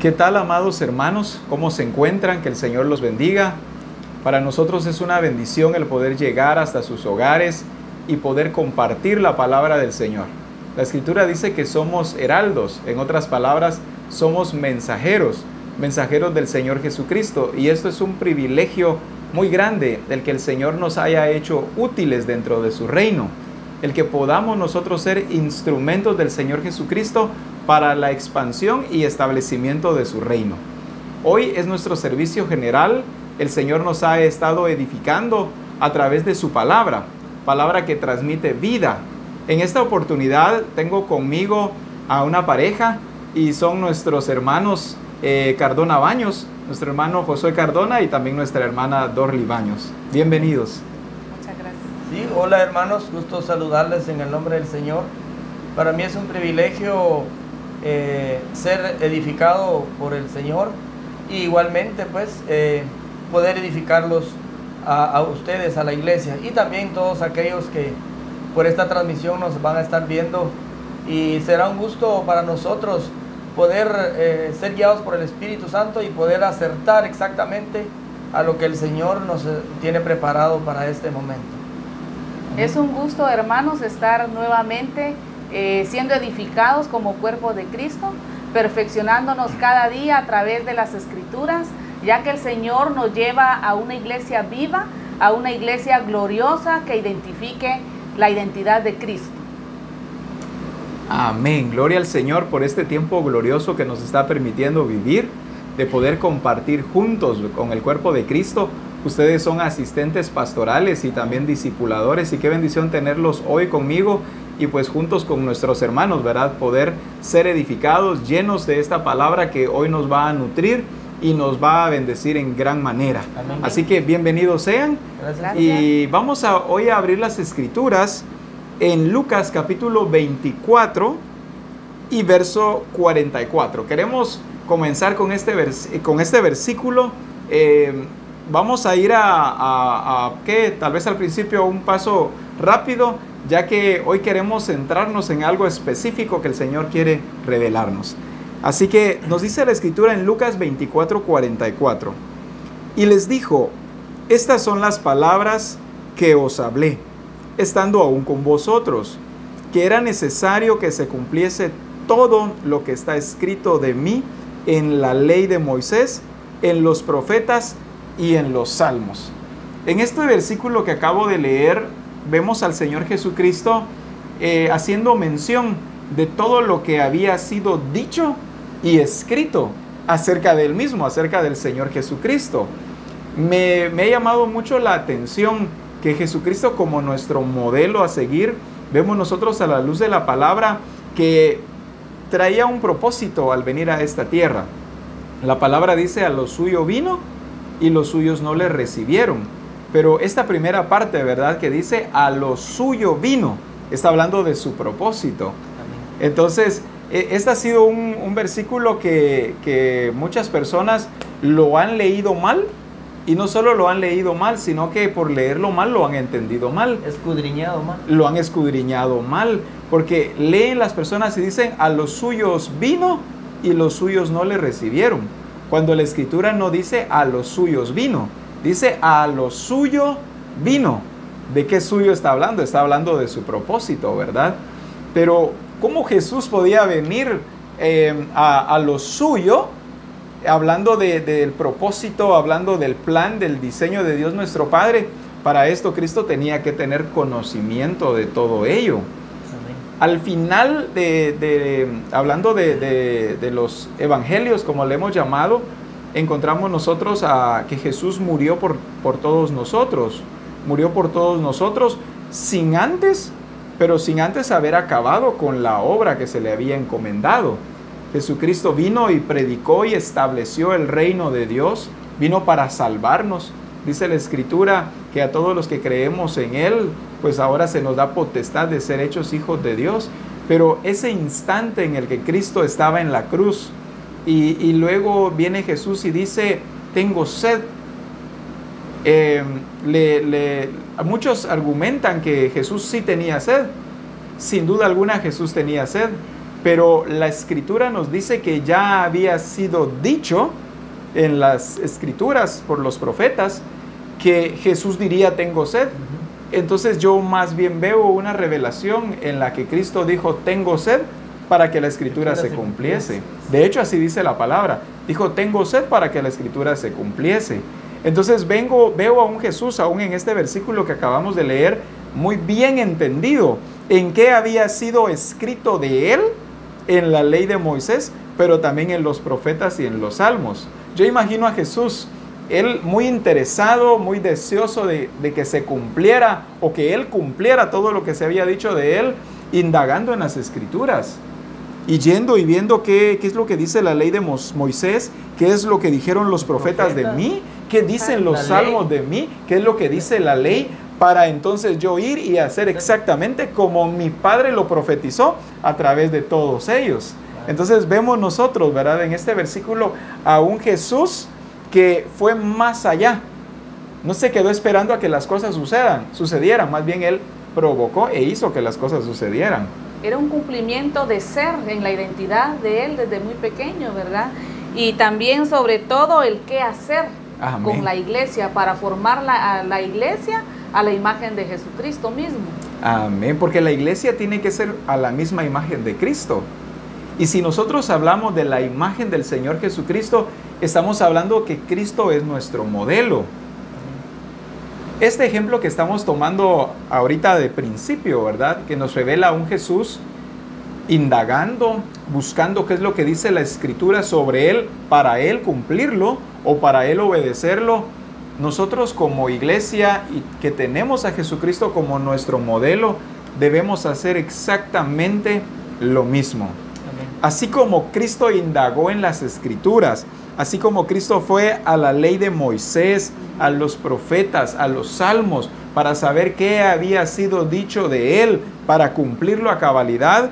¿Qué tal, amados hermanos? ¿Cómo se encuentran? Que el Señor los bendiga. Para nosotros es una bendición el poder llegar hasta sus hogares y poder compartir la palabra del Señor. La Escritura dice que somos heraldos, en otras palabras, somos mensajeros del Señor Jesucristo. Y esto es un privilegio muy grande, el que el Señor nos haya hecho útiles dentro de su reino. El que podamos nosotros ser instrumentos del Señor Jesucristo para la expansión y establecimiento de su reino. Hoy es nuestro servicio general. El Señor nos ha estado edificando a través de su palabra que transmite vida. En esta oportunidad tengo conmigo a una pareja y son nuestros hermanos Cardona Baños, nuestro hermano Josué Cardona y también nuestra hermana Dorly Baños. Bienvenidos. Muchas gracias. Sí, hola hermanos, gusto saludarles en el nombre del Señor. Para mí es un privilegio ser edificado por el Señor y igualmente pues poder edificarlos a ustedes, a la iglesia, y también todos aquellos que por esta transmisión nos van a estar viendo, y será un gusto para nosotros poder ser guiados por el Espíritu Santo y poder acertar exactamente a lo que el Señor nos tiene preparado para este momento. Es un gusto, hermanos, estar nuevamente siendo edificados como cuerpo de Cristo, perfeccionándonos cada día a través de las Escrituras, ya que el Señor nos lleva a una iglesia viva, a una iglesia gloriosa que identifique la identidad de Cristo. Amén. Gloria al Señor por este tiempo glorioso que nos está permitiendo vivir, de poder compartir juntos con el cuerpo de Cristo. Ustedes son asistentes pastorales y también discipuladores, y qué bendición tenerlos hoy conmigo y pues juntos con nuestros hermanos, ¿verdad? Poder ser edificados, llenos de esta palabra que hoy nos va a nutrir y nos va a bendecir en gran manera. Amén. Así que bienvenidos sean. Gracias. Y vamos hoy a abrir las Escrituras en Lucas capítulo 24 y verso 44. Queremos comenzar con este versículo. Vamos a ir que tal vez al principio un paso rápido, ya que hoy queremos centrarnos en algo específico que el Señor quiere revelarnos. Así que nos dice la Escritura en Lucas 24, 44. Y les dijo: estas son las palabras que os hablé, estando aún con vosotros, que era necesario que se cumpliese todo lo que está escrito de mí en la ley de Moisés, en los profetas y en los salmos. En este versículo que acabo de leer, vemos al Señor Jesucristo haciendo mención de todo lo que había sido dicho y escrito acerca de él mismo, acerca del Señor Jesucristo. Me ha llamado mucho la atención que Jesucristo, como nuestro modelo a seguir, vemos nosotros a la luz de la palabra que traía un propósito al venir a esta tierra. La palabra dice: a lo suyo vino y los suyos no le recibieron. Pero esta primera parte, ¿verdad?, que dice a lo suyo vino, está hablando de su propósito. Entonces, este ha sido un versículo que muchas personas lo han leído mal, y no solo lo han leído mal, sino que por leerlo mal lo han entendido mal. Escudriñado mal. Lo han escudriñado mal, porque leen las personas y dicen: a los suyos vino y los suyos no le recibieron. Cuando la Escritura no dice a los suyos vino, dice a lo suyo vino. ¿De qué suyo está hablando? Está hablando de su propósito, ¿verdad? Pero ¿cómo Jesús podía venir a lo suyo, hablando del propósito, hablando del plan, del diseño de Dios nuestro Padre? Para esto Cristo tenía que tener conocimiento de todo ello. Al final, hablando de los evangelios, como le hemos llamado, encontramos nosotros que Jesús murió por todos nosotros. Murió por todos nosotros sin antes haber acabado con la obra que se le había encomendado. Jesucristo vino y predicó y estableció el reino de Dios. Vino para salvarnos. Dice la Escritura que a todos los que creemos en Él, pues ahora se nos da potestad de ser hechos hijos de Dios. Pero ese instante en el que Cristo estaba en la cruz y luego viene Jesús y dice: tengo sed. Muchos argumentan que Jesús sí tenía sed. Sin duda alguna Jesús tenía sed. pero la escritura nos dice que ya había sido dicho en las escrituras por los profetas que Jesús diría tengo sed. Entonces yo más bien veo una revelación en la que Cristo dijo tengo sed para que la escritura se cumpliese. De hecho así dice la palabra, dijo tengo sed para que la escritura se cumpliese. Entonces veo a un Jesús aún en este versículo que acabamos de leer muy bien entendido en qué había sido escrito de él en la ley de Moisés, pero también en los profetas y en los salmos. Yo imagino a Jesús, él muy interesado, muy deseoso de que se cumpliera o que él cumpliera todo lo que se había dicho de él, indagando en las escrituras y yendo y viendo qué es lo que dice la ley de Moisés, qué es lo que dijeron los profetas de mí, qué dicen los salmos de mí, qué es lo que dice la ley, para entonces yo ir y hacer exactamente como mi Padre lo profetizó a través de todos ellos. Entonces vemos nosotros, ¿verdad?, en este versículo a un Jesús que fue más allá. No se quedó esperando a que las cosas sucedieran, más bien Él provocó e hizo que las cosas sucedieran. Era un cumplimiento de ser en la identidad de Él desde muy pequeño, ¿verdad? Y también sobre todo el qué hacer con la iglesia para formar la iglesia a la imagen de Jesucristo mismo. Amén, porque la iglesia tiene que ser a la misma imagen de Cristo. Y si nosotros hablamos de la imagen del Señor Jesucristo, estamos hablando que Cristo es nuestro modelo. Este ejemplo que estamos tomando ahorita de principio, ¿verdad?, que nos revela a un Jesús indagando, buscando qué es lo que dice la Escritura sobre Él, para Él cumplirlo o para Él obedecerlo. Nosotros como iglesia y que tenemos a Jesucristo como nuestro modelo, debemos hacer exactamente lo mismo. Así como Cristo indagó en las Escrituras, así como Cristo fue a la ley de Moisés, a los profetas, a los salmos, para saber qué había sido dicho de Él, para cumplirlo a cabalidad,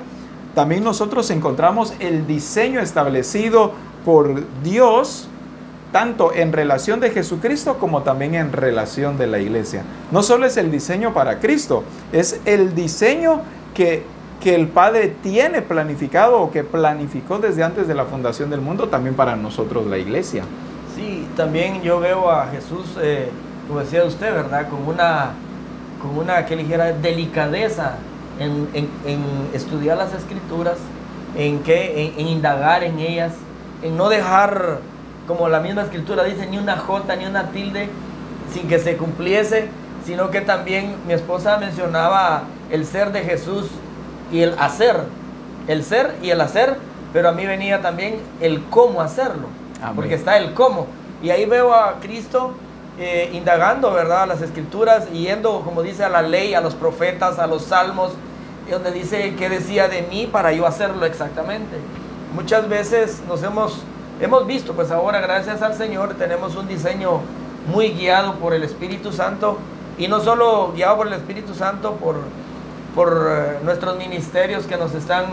también nosotros encontramos el diseño establecido por Dios, tanto en relación de Jesucristo como también en relación de la iglesia. No solo es el diseño para Cristo, es el diseño que el Padre tiene planificado o que planificó desde antes de la fundación del mundo también para nosotros, la iglesia. Sí, también yo veo a Jesús, como decía usted, ¿verdad?, con una que ligera delicadeza en estudiar las Escrituras, en indagar en ellas, en no dejar, como la misma Escritura dice, ni una jota ni una tilde sin que se cumpliese, sino que también mi esposa mencionaba el ser de Jesús y el hacer, el ser y el hacer, pero a mí venía también el cómo hacerlo. Amén. Porque está el cómo, y ahí veo a Cristo indagando, ¿verdad?, las Escrituras, y yendo, como dice, a la ley, a los profetas, a los salmos, donde dice qué decía de mí para yo hacerlo exactamente. Muchas veces hemos visto, pues ahora gracias al Señor tenemos un diseño muy guiado por el Espíritu Santo, y no solo guiado por el Espíritu Santo, por nuestros ministerios que nos están,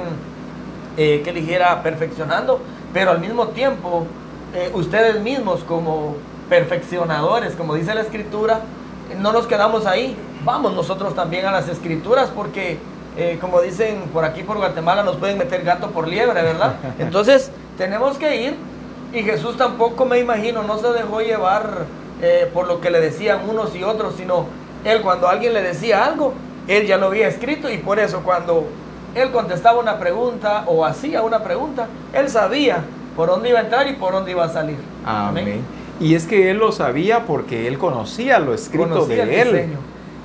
que dijera, perfeccionando, pero al mismo tiempo ustedes mismos como perfeccionadores, como dice la Escritura, no nos quedamos ahí, vamos nosotros también a las Escrituras, porque como dicen por aquí por Guatemala, nos pueden meter gato por liebre, ¿verdad? Entonces tenemos que ir, y Jesús tampoco, me imagino, no se dejó llevar por lo que le decían unos y otros, sino Él, cuando alguien le decía algo, Él ya lo había escrito, y por eso cuando Él contestaba una pregunta o hacía una pregunta, Él sabía por dónde iba a entrar y por dónde iba a salir. Amén. Y es que Él lo sabía porque Él conocía lo escrito de Él.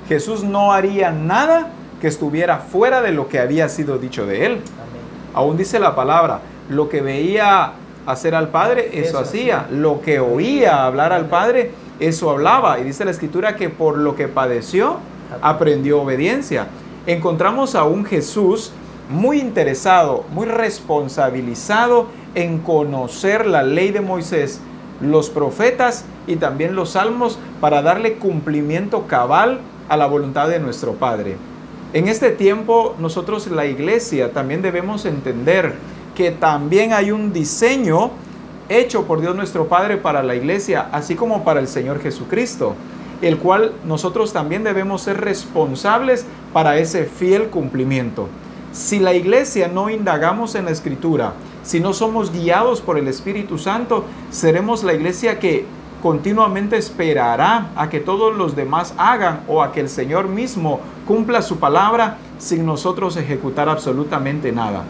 Jesús no haría nada que estuviera fuera de lo que había sido dicho de Él. Amén. Aún dice la palabra, lo que veía hacer al Padre, eso hacía. Lo que oía hablar al Padre, eso hablaba. Y dice la Escritura que por lo que padeció, aprendió obediencia. Encontramos a un Jesús muy interesado, muy responsabilizado en conocer la ley de Moisés, los profetas y también los salmos, para darle cumplimiento cabal a la voluntad de nuestro Padre. En este tiempo, nosotros, la iglesia, también debemos entender que también hay un diseño hecho por Dios nuestro Padre para la iglesia, así como para el Señor Jesucristo, el cual nosotros también debemos ser responsables para ese fiel cumplimiento. Si la iglesia no indagamos en la Escritura, si no somos guiados por el Espíritu Santo, seremos la iglesia que continuamente esperará a que todos los demás hagan o a que el Señor mismo cumpla su palabra sin nosotros ejecutar absolutamente nada.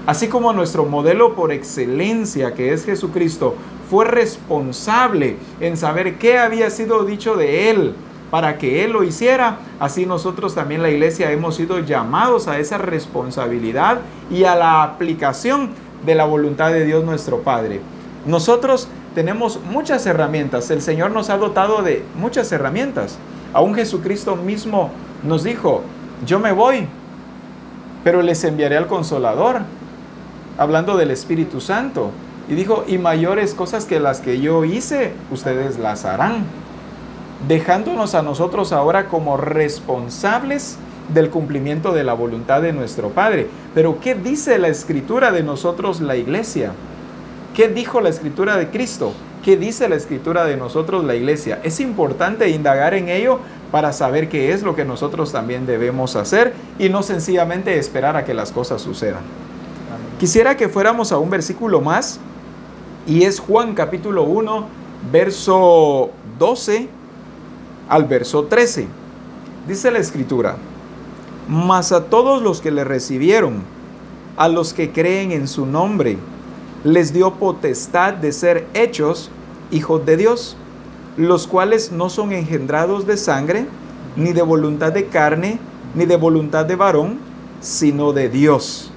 Así como nuestro modelo por excelencia, que es Jesucristo, fue responsable en saber qué había sido dicho de Él para que Él lo hiciera, así nosotros también, la iglesia, hemos sido llamados a esa responsabilidad y a la aplicación de la voluntad de Dios nuestro Padre. Nosotros tenemos muchas herramientas, el Señor nos ha dotado de muchas herramientas. Aún Jesucristo mismo nos dijo: yo me voy, pero les enviaré al Consolador, hablando del Espíritu Santo. Y dijo: y mayores cosas que las que yo hice, ustedes las harán. Dejándonos a nosotros ahora como responsables del cumplimiento de la voluntad de nuestro Padre. Pero ¿qué dice la Escritura de nosotros, la iglesia? ¿Qué dijo la Escritura de Cristo? ¿Qué dice la Escritura de nosotros, la iglesia? Es importante indagar en ello para saber qué es lo que nosotros también debemos hacer y no sencillamente esperar a que las cosas sucedan. Quisiera que fuéramos a un versículo más, y es Juan capítulo 1, verso 12 al verso 13. Dice la Escritura: mas a todos los que le recibieron, a los que creen en su nombre, les dio potestad de ser hechos hijos de Dios, los cuales no son engendrados de sangre, ni de voluntad de carne, ni de voluntad de varón, sino de Dios.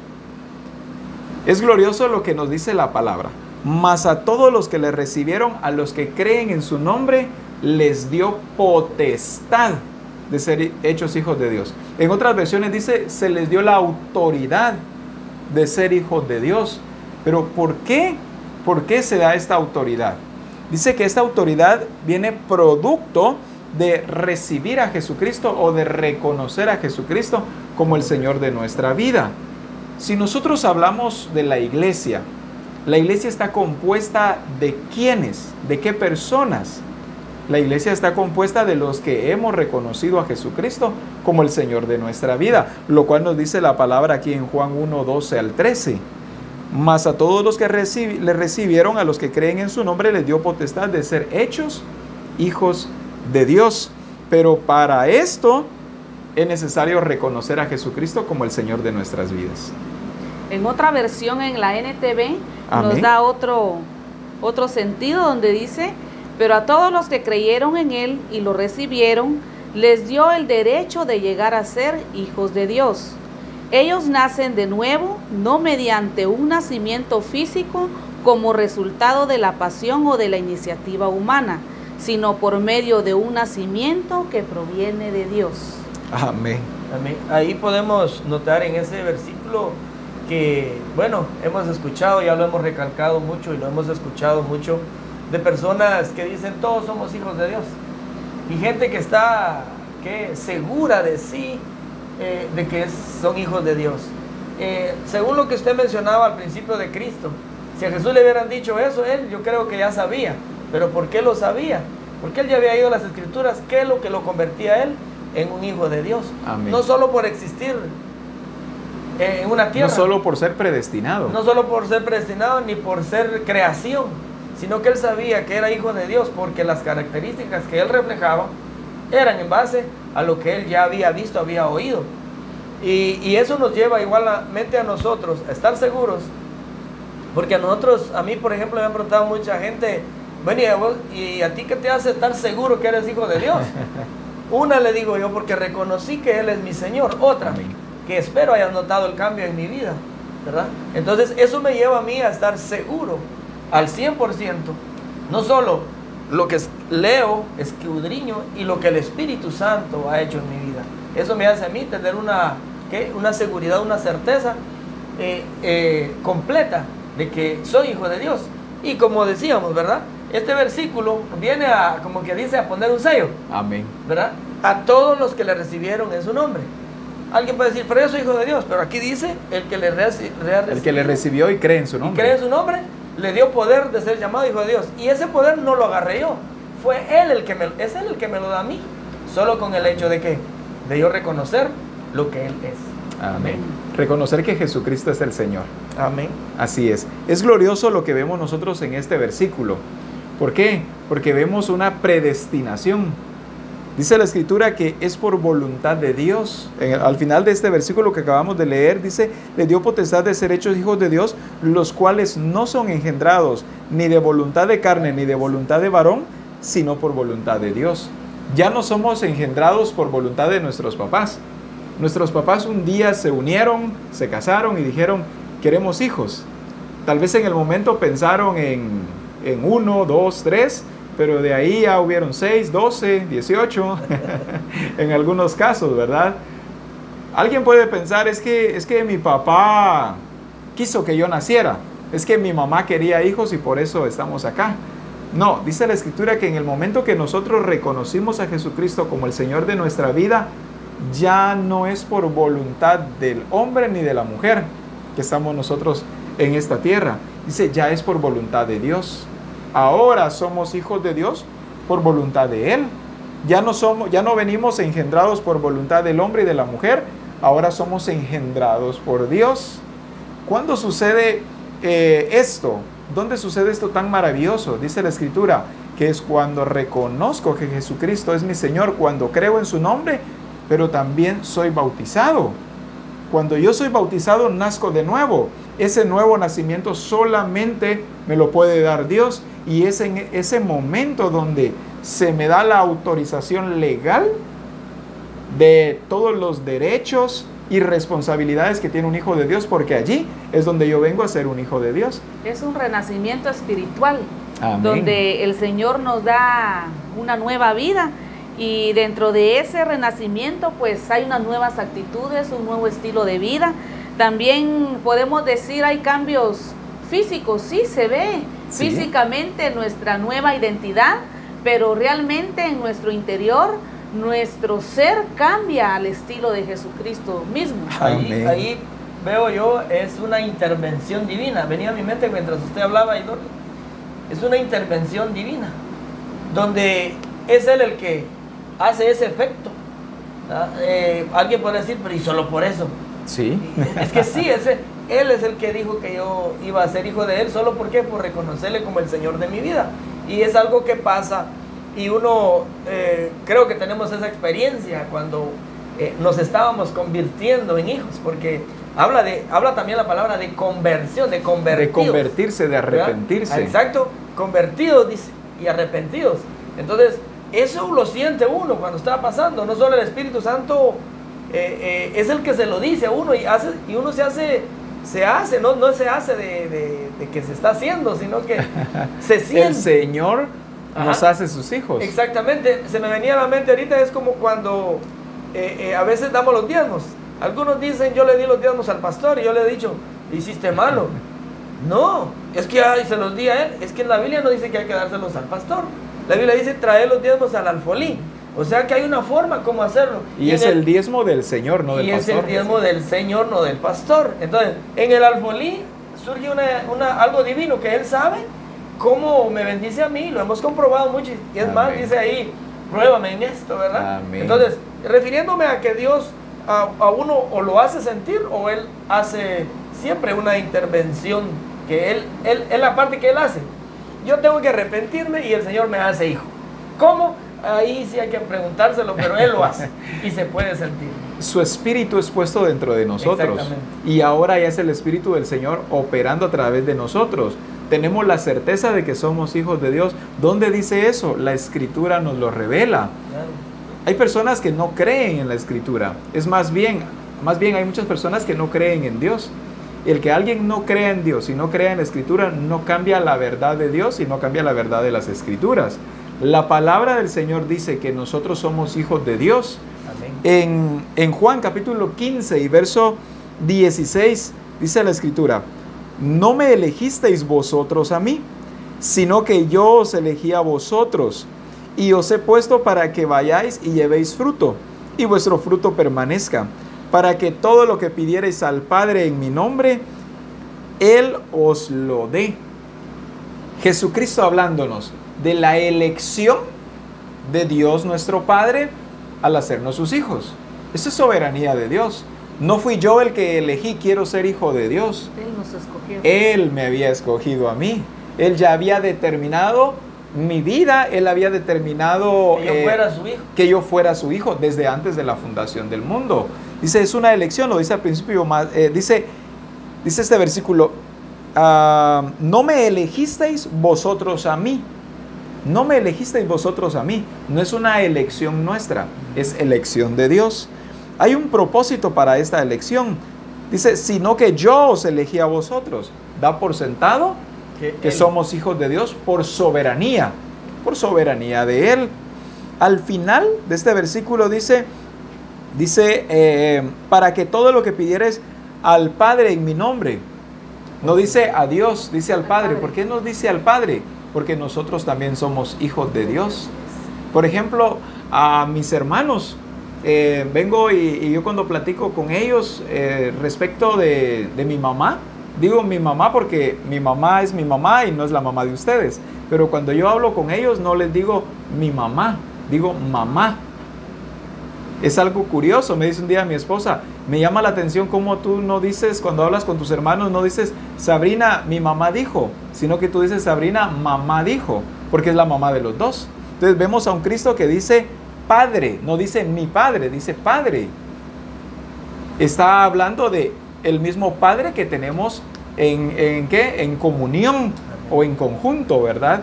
Es glorioso lo que nos dice la palabra. Mas a todos los que le recibieron, a los que creen en su nombre, les dio potestad de ser hechos hijos de Dios. En otras versiones dice: se les dio la autoridad de ser hijos de Dios. Pero ¿por qué? ¿Por qué se da esta autoridad? Dice que esta autoridad viene producto de recibir a Jesucristo o de reconocer a Jesucristo como el Señor de nuestra vida. Si nosotros hablamos de la iglesia está compuesta ¿de quiénes? ¿De qué personas? La iglesia está compuesta de los que hemos reconocido a Jesucristo como el Señor de nuestra vida, lo cual nos dice la palabra aquí en Juan 1, 12 al 13. Mas a todos los que le recibieron, a los que creen en su nombre, les dio potestad de ser hechos hijos de Dios. Pero para esto es necesario reconocer a Jesucristo como el Señor de nuestras vidas. En otra versión, en la NTV, Amén, nos da otro sentido, donde dice: pero a todos los que creyeron en Él y lo recibieron, les dio el derecho de llegar a ser hijos de Dios. Ellos nacen de nuevo, no mediante un nacimiento físico como resultado de la pasión o de la iniciativa humana, sino por medio de un nacimiento que proviene de Dios. Amén. Amén. Ahí podemos notar en ese versículo que, bueno, hemos escuchado, ya lo hemos recalcado mucho y lo hemos escuchado mucho, de personas que dicen: todos somos hijos de Dios. Y gente que está segura de sí, de que son hijos de Dios. Según lo que usted mencionaba al principio de Cristo, si a Jesús le hubieran dicho eso, él, yo creo que ya sabía. ¿Pero por qué lo sabía? Porque él ya había ido a las Escrituras. ¿Qué es lo que lo convertía a él en un hijo de Dios? Amén. No solo por existir en una tierra, No solo por ser predestinado. no solo por ser predestinado ni por ser creación, sino que él sabía que era hijo de Dios, porque las características que él reflejaba eran en base a lo que él ya había visto, había oído. Y eso nos lleva igualmente a nosotros a estar seguros, porque a mí por ejemplo me han preguntado mucha gente: bueno, ¿y a ti qué te hace estar seguro que eres hijo de Dios? Una, le digo yo, porque reconocí que Él es mi Señor. Otra, Amén, que espero hayas notado el cambio en mi vida, ¿verdad? Entonces eso me lleva a mí a estar seguro al 100%, no solo lo que leo, escudriño, y lo que el Espíritu Santo ha hecho en mi vida. Eso me hace a mí tener una seguridad, una certeza completa de que soy hijo de Dios. Y como decíamos, ¿verdad? Este versículo viene a, como que dice, a poner un sello. amén, ¿Verdad? A todos los que le recibieron en su nombre. Alguien puede decir: pero yo soy hijo de Dios. Pero aquí dice: el que le recibió y cree en su y nombre. cree en su nombre, le dio poder de ser llamado hijo de Dios. Y ese poder no lo agarré yo, fue Él el que es Él el que me lo da a mí. Solo con el hecho de que de yo reconocer lo que Él es. Amén. Reconocer que Jesucristo es el Señor. Amén. Así es. Es glorioso lo que vemos nosotros en este versículo. ¿Por qué? Porque vemos una predestinación. Dice la Escritura que es por voluntad de Dios. Al final de este versículo que acabamos de leer, dice, le dio potestad de ser hechos hijos de Dios, los cuales no son engendrados ni de voluntad de carne ni de voluntad de varón, sino por voluntad de Dios. Ya no somos engendrados por voluntad de nuestros papás. Nuestros papás un día se unieron, se casaron y dijeron, queremos hijos. Tal vez en el momento pensaron en 1, 2, 3, pero de ahí ya hubieron 6, 12, 18, en algunos casos, ¿verdad? Alguien puede pensar, es que mi papá quiso que yo naciera, es que mi mamá quería hijos y por eso estamos acá. No, dice la Escritura que en el momento que nosotros reconocimos a Jesucristo como el Señor de nuestra vida, ya no es por voluntad del hombre ni de la mujer que estamos nosotros en esta tierra. Dice, ya es por voluntad de Dios. Ahora somos hijos de Dios por voluntad de Él. Ya no venimos engendrados por voluntad del hombre y de la mujer, ahora somos engendrados por Dios. ¿Cuándo sucede esto? ¿Dónde sucede esto tan maravilloso? Dice la Escritura, que es cuando reconozco que Jesucristo es mi Señor, cuando creo en su nombre, pero también soy bautizado. Cuando yo soy bautizado, nazco de nuevo. Ese nuevo nacimiento solamente me lo puede dar Dios, y es en ese momento donde se me da la autorización legal de todos los derechos y responsabilidades que tiene un hijo de Dios, porque allí es donde yo vengo a ser un hijo de Dios. Es un renacimiento espiritual. Amén. Donde el Señor nos da una nueva vida, y dentro de ese renacimiento pues hay unas nuevas actitudes, un nuevo estilo de vida. También podemos decir hay cambios físicos, sí se ve físicamente nuestra nueva identidad, pero realmente en nuestro interior nuestro ser cambia al estilo de Jesucristo mismo. Ahí veo yo, es una intervención divina. Venía a mi mente mientras usted hablaba, y es una intervención divina, donde es Él el que hace ese efecto. Alguien puede decir, pero ¿y solo por eso? Sí. Es que sí, Él es el que dijo que yo iba a ser hijo de Él. ¿Solo por qué? Por reconocerle como el Señor de mi vida. Y es algo que pasa, y uno, creo que tenemos esa experiencia cuando nos estábamos convirtiendo en hijos, porque habla también la palabra de conversión, de convertirse, de arrepentirse. ¿Verdad? Exacto, convertidos, dice, y arrepentidos. Entonces, eso lo siente uno cuando está pasando. No solo el Espíritu Santo es el que se lo dice a uno, y uno no se hace de que se está haciendo, sino que se siente. El Señor nos hace sus hijos. Exactamente. Se me venía a la mente ahorita, es como cuando a veces damos los diezmos. Algunos dicen, yo le di los diezmos al pastor, y yo le he dicho, hiciste malo. No, es que se los di a él. Es que en la Biblia no dice que hay que dárselos al pastor. La Biblia dice, trae los diezmos al alfolí. O sea que hay una forma como hacerlo. Y es el diezmo del Señor, no del pastor. Y es el diezmo del Señor, no del pastor. Entonces, en el alfolí surge algo divino que Él sabe cómo me bendice a mí. Lo hemos comprobado mucho. Y es más, dice ahí, pruébame en esto, ¿verdad? Amén. Entonces, refiriéndome a que Dios a uno o lo hace sentir, o Él hace siempre una intervención, que Él es la parte que Él hace. Yo tengo que arrepentirme y el Señor me hace hijo. ¿Cómo? Ahí sí hay que preguntárselo, pero Él lo hace y se puede sentir. Su Espíritu es puesto dentro de nosotros, y ahora ya es el Espíritu del Señor operando a través de nosotros. Tenemos la certeza de que somos hijos de Dios. ¿Dónde dice eso? La Escritura nos lo revela. Claro. Hay personas que no creen en la Escritura. Es más bien hay muchas personas que no creen en Dios. El que alguien no crea en Dios y no crea en la Escritura no cambia la verdad de Dios y no cambia la verdad de las Escrituras. La palabra del Señor dice que nosotros somos hijos de Dios. Amén. En Juan capítulo 15 y verso 16 dice la Escritura: no me elegisteis vosotros a mí, sino que yo os elegí a vosotros, y os he puesto para que vayáis y llevéis fruto, y vuestro fruto permanezca, para que todo lo que pidiereis al Padre en mi nombre, Él os lo dé. Jesucristo hablándonos de la elección de Dios nuestro Padre al hacernos sus hijos. Esa es soberanía de Dios. No fui yo el que elegí, quiero ser hijo de Dios. Él nos escogió. Él me había escogido a mí. Él ya había determinado mi vida. Él había determinado Que yo fuera su hijo. que yo fuera su hijo desde antes de la fundación del mundo. Dice, es una elección, lo dice al principio, dice este versículo, no me elegisteis vosotros a mí. No me elegisteis vosotros a mí. No es una elección nuestra, es elección de Dios. Hay un propósito para esta elección. Dice, sino que yo os elegí a vosotros. Da por sentado que somos hijos de Dios por soberanía de Él. Al final de este versículo dice, para que todo lo que pidieres al Padre en mi nombre. No dice a Dios, dice al Padre. ¿Por qué nos dice al Padre? Porque nosotros también somos hijos de Dios. Por ejemplo, a mis hermanos, vengo y yo cuando platico con ellos respecto de mi mamá, digo mi mamá porque mi mamá es mi mamá y no es la mamá de ustedes. Pero cuando yo hablo con ellos no les digo mi mamá, digo mamá. Es algo curioso, me dice un día mi esposa, me llama la atención cómo tú no dices, cuando hablas con tus hermanos, no dices, Sabrina, mi mamá dijo, sino que tú dices, Sabrina, mamá dijo, porque es la mamá de los dos. Entonces vemos a un Cristo que dice Padre, no dice mi Padre, dice Padre. Está hablando de el mismo Padre que tenemos en comunión o en conjunto, ¿verdad?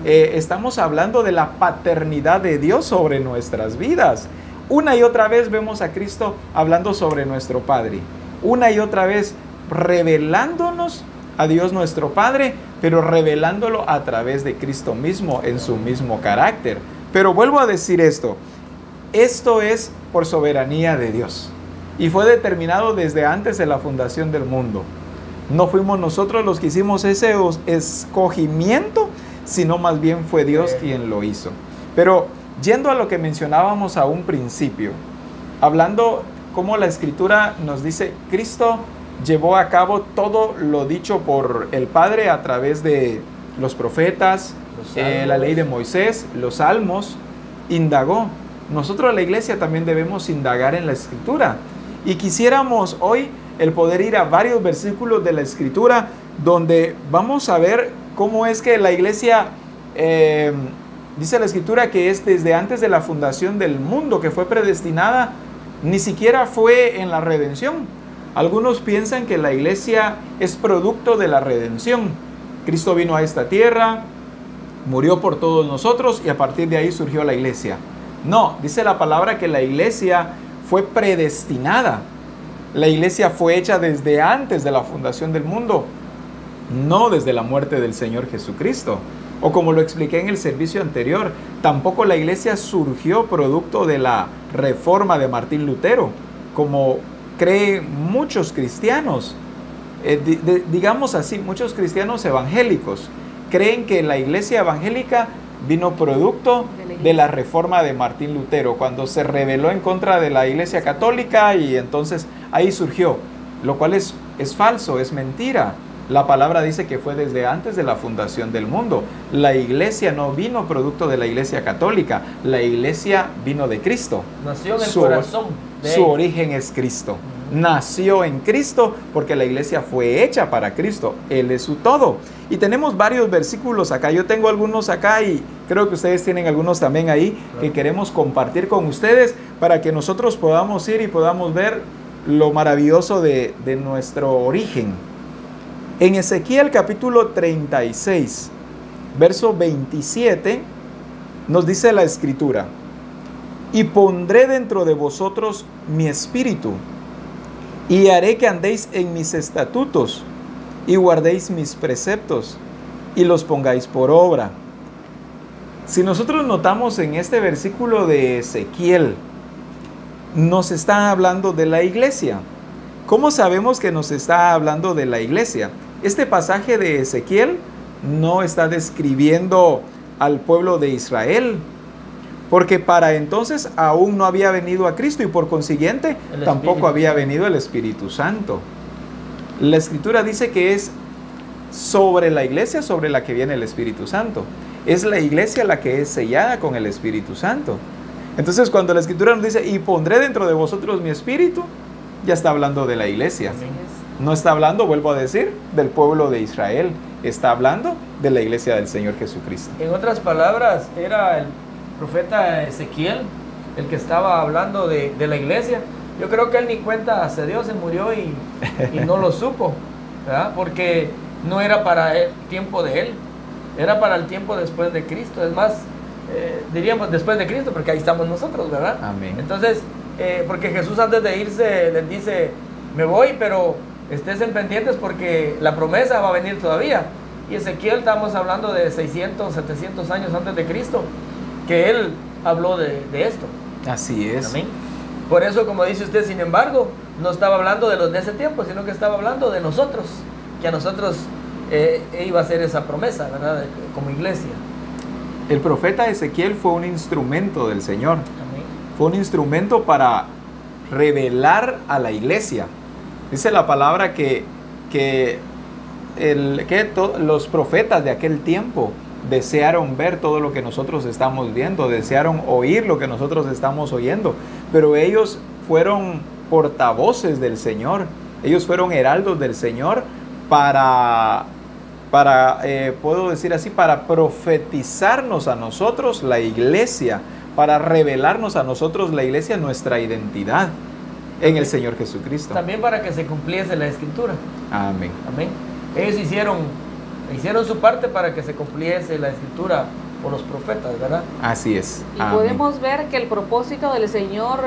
Estamos hablando de la paternidad de Dios sobre nuestras vidas. Una y otra vez vemos a Cristo hablando sobre nuestro Padre. Una y otra vez revelándonos a Dios nuestro Padre, pero revelándolo a través de Cristo mismo, en su mismo carácter. Pero vuelvo a decir esto es por soberanía de Dios. Y fue determinado desde antes de la fundación del mundo. No fuimos nosotros los que hicimos ese escogimiento, sino más bien fue Dios quien lo hizo. Pero yendo a lo que mencionábamos a un principio, hablando cómo la Escritura nos dice, Cristo llevó a cabo todo lo dicho por el Padre a través de los profetas, la ley de Moisés, los salmos, indagó. Nosotros, la iglesia, también debemos indagar en la Escritura. Y quisiéramos hoy el poder ir a varios versículos de la Escritura donde vamos a ver cómo es que la iglesia... dice la Escritura que es desde antes de la fundación del mundo, que fue predestinada, ni siquiera fue en la redención. Algunos piensan que la iglesia es producto de la redención. Cristo vino a esta tierra, murió por todos nosotros y a partir de ahí surgió la iglesia. No, dice la palabra que la iglesia fue predestinada. La iglesia fue hecha desde antes de la fundación del mundo, no desde la muerte del Señor Jesucristo. O como lo expliqué en el servicio anterior, tampoco la iglesia surgió producto de la reforma de Martín Lutero, como creen muchos cristianos, digamos así, muchos cristianos evangélicos, creen que la iglesia evangélica vino producto de la reforma de Martín Lutero, cuando se rebeló en contra de la iglesia católica y entonces ahí surgió, lo cual es falso, es mentira. La palabra dice que fue desde antes de la fundación del mundo. La iglesia no vino producto de la iglesia católica. La iglesia vino de Cristo. Nació en el corazón de su origen es Cristo. Nació en Cristo porque la iglesia fue hecha para Cristo. Él es su todo. Y tenemos varios versículos acá. Yo tengo algunos acá y creo que ustedes tienen algunos también ahí que queremos compartir con ustedes para que nosotros podamos ir y podamos ver lo maravilloso de nuestro origen. En Ezequiel capítulo 36, verso 27, nos dice la Escritura, y pondré dentro de vosotros mi espíritu, y haré que andéis en mis estatutos, y guardéis mis preceptos, y los pongáis por obra. Si nosotros notamos en este versículo de Ezequiel, nos está hablando de la iglesia. ¿Cómo sabemos que nos está hablando de la iglesia? Este pasaje de Ezequiel no está describiendo al pueblo de Israel, porque para entonces aún no había venido a Cristo y por consiguiente tampoco había venido el Espíritu Santo. La Escritura dice que es sobre la iglesia sobre la que viene el Espíritu Santo. Es la iglesia la que es sellada con el Espíritu Santo. Entonces cuando la Escritura nos dice, y pondré dentro de vosotros mi espíritu, ya está hablando de la iglesia. Así es. No está hablando, vuelvo a decir, del pueblo de Israel. Está hablando de la iglesia del Señor Jesucristo. En otras palabras, era el profeta Ezequiel el que estaba hablando de la iglesia. Yo creo que él ni cuenta se dio, se murió y no lo supo, ¿verdad? Porque no era para el tiempo de él, era para el tiempo después de Cristo. Es más, diríamos después de Cristo, porque ahí estamos nosotros, ¿verdad? Amén. Entonces, porque Jesús antes de irse les dice, me voy, pero estés en pendientes porque la promesa va a venir todavía. Y Ezequiel, estamos hablando de 600, 700 años antes de Cristo, que él habló de esto. Así es. Amén. Por eso, como dice usted, sin embargo, no estaba hablando de los de ese tiempo, sino que estaba hablando de nosotros, que a nosotros iba a ser esa promesa, ¿verdad? Como iglesia. El profeta Ezequiel fue un instrumento del Señor. Amén. Fue un instrumento para revelar a la iglesia. Dice la palabra que los profetas de aquel tiempo desearon ver todo lo que nosotros estamos viendo, desearon oír lo que nosotros estamos oyendo, pero ellos fueron portavoces del Señor, ellos fueron heraldos del Señor puedo decir así, para profetizarnos a nosotros la iglesia, para revelarnos a nosotros la iglesia nuestra identidad en el Señor Jesucristo. También para que se cumpliese la Escritura. Amén. Amén. Ellos hicieron su parte para que se cumpliese la Escritura por los profetas, ¿verdad? Así es. Y Amén. podemos ver que el propósito del Señor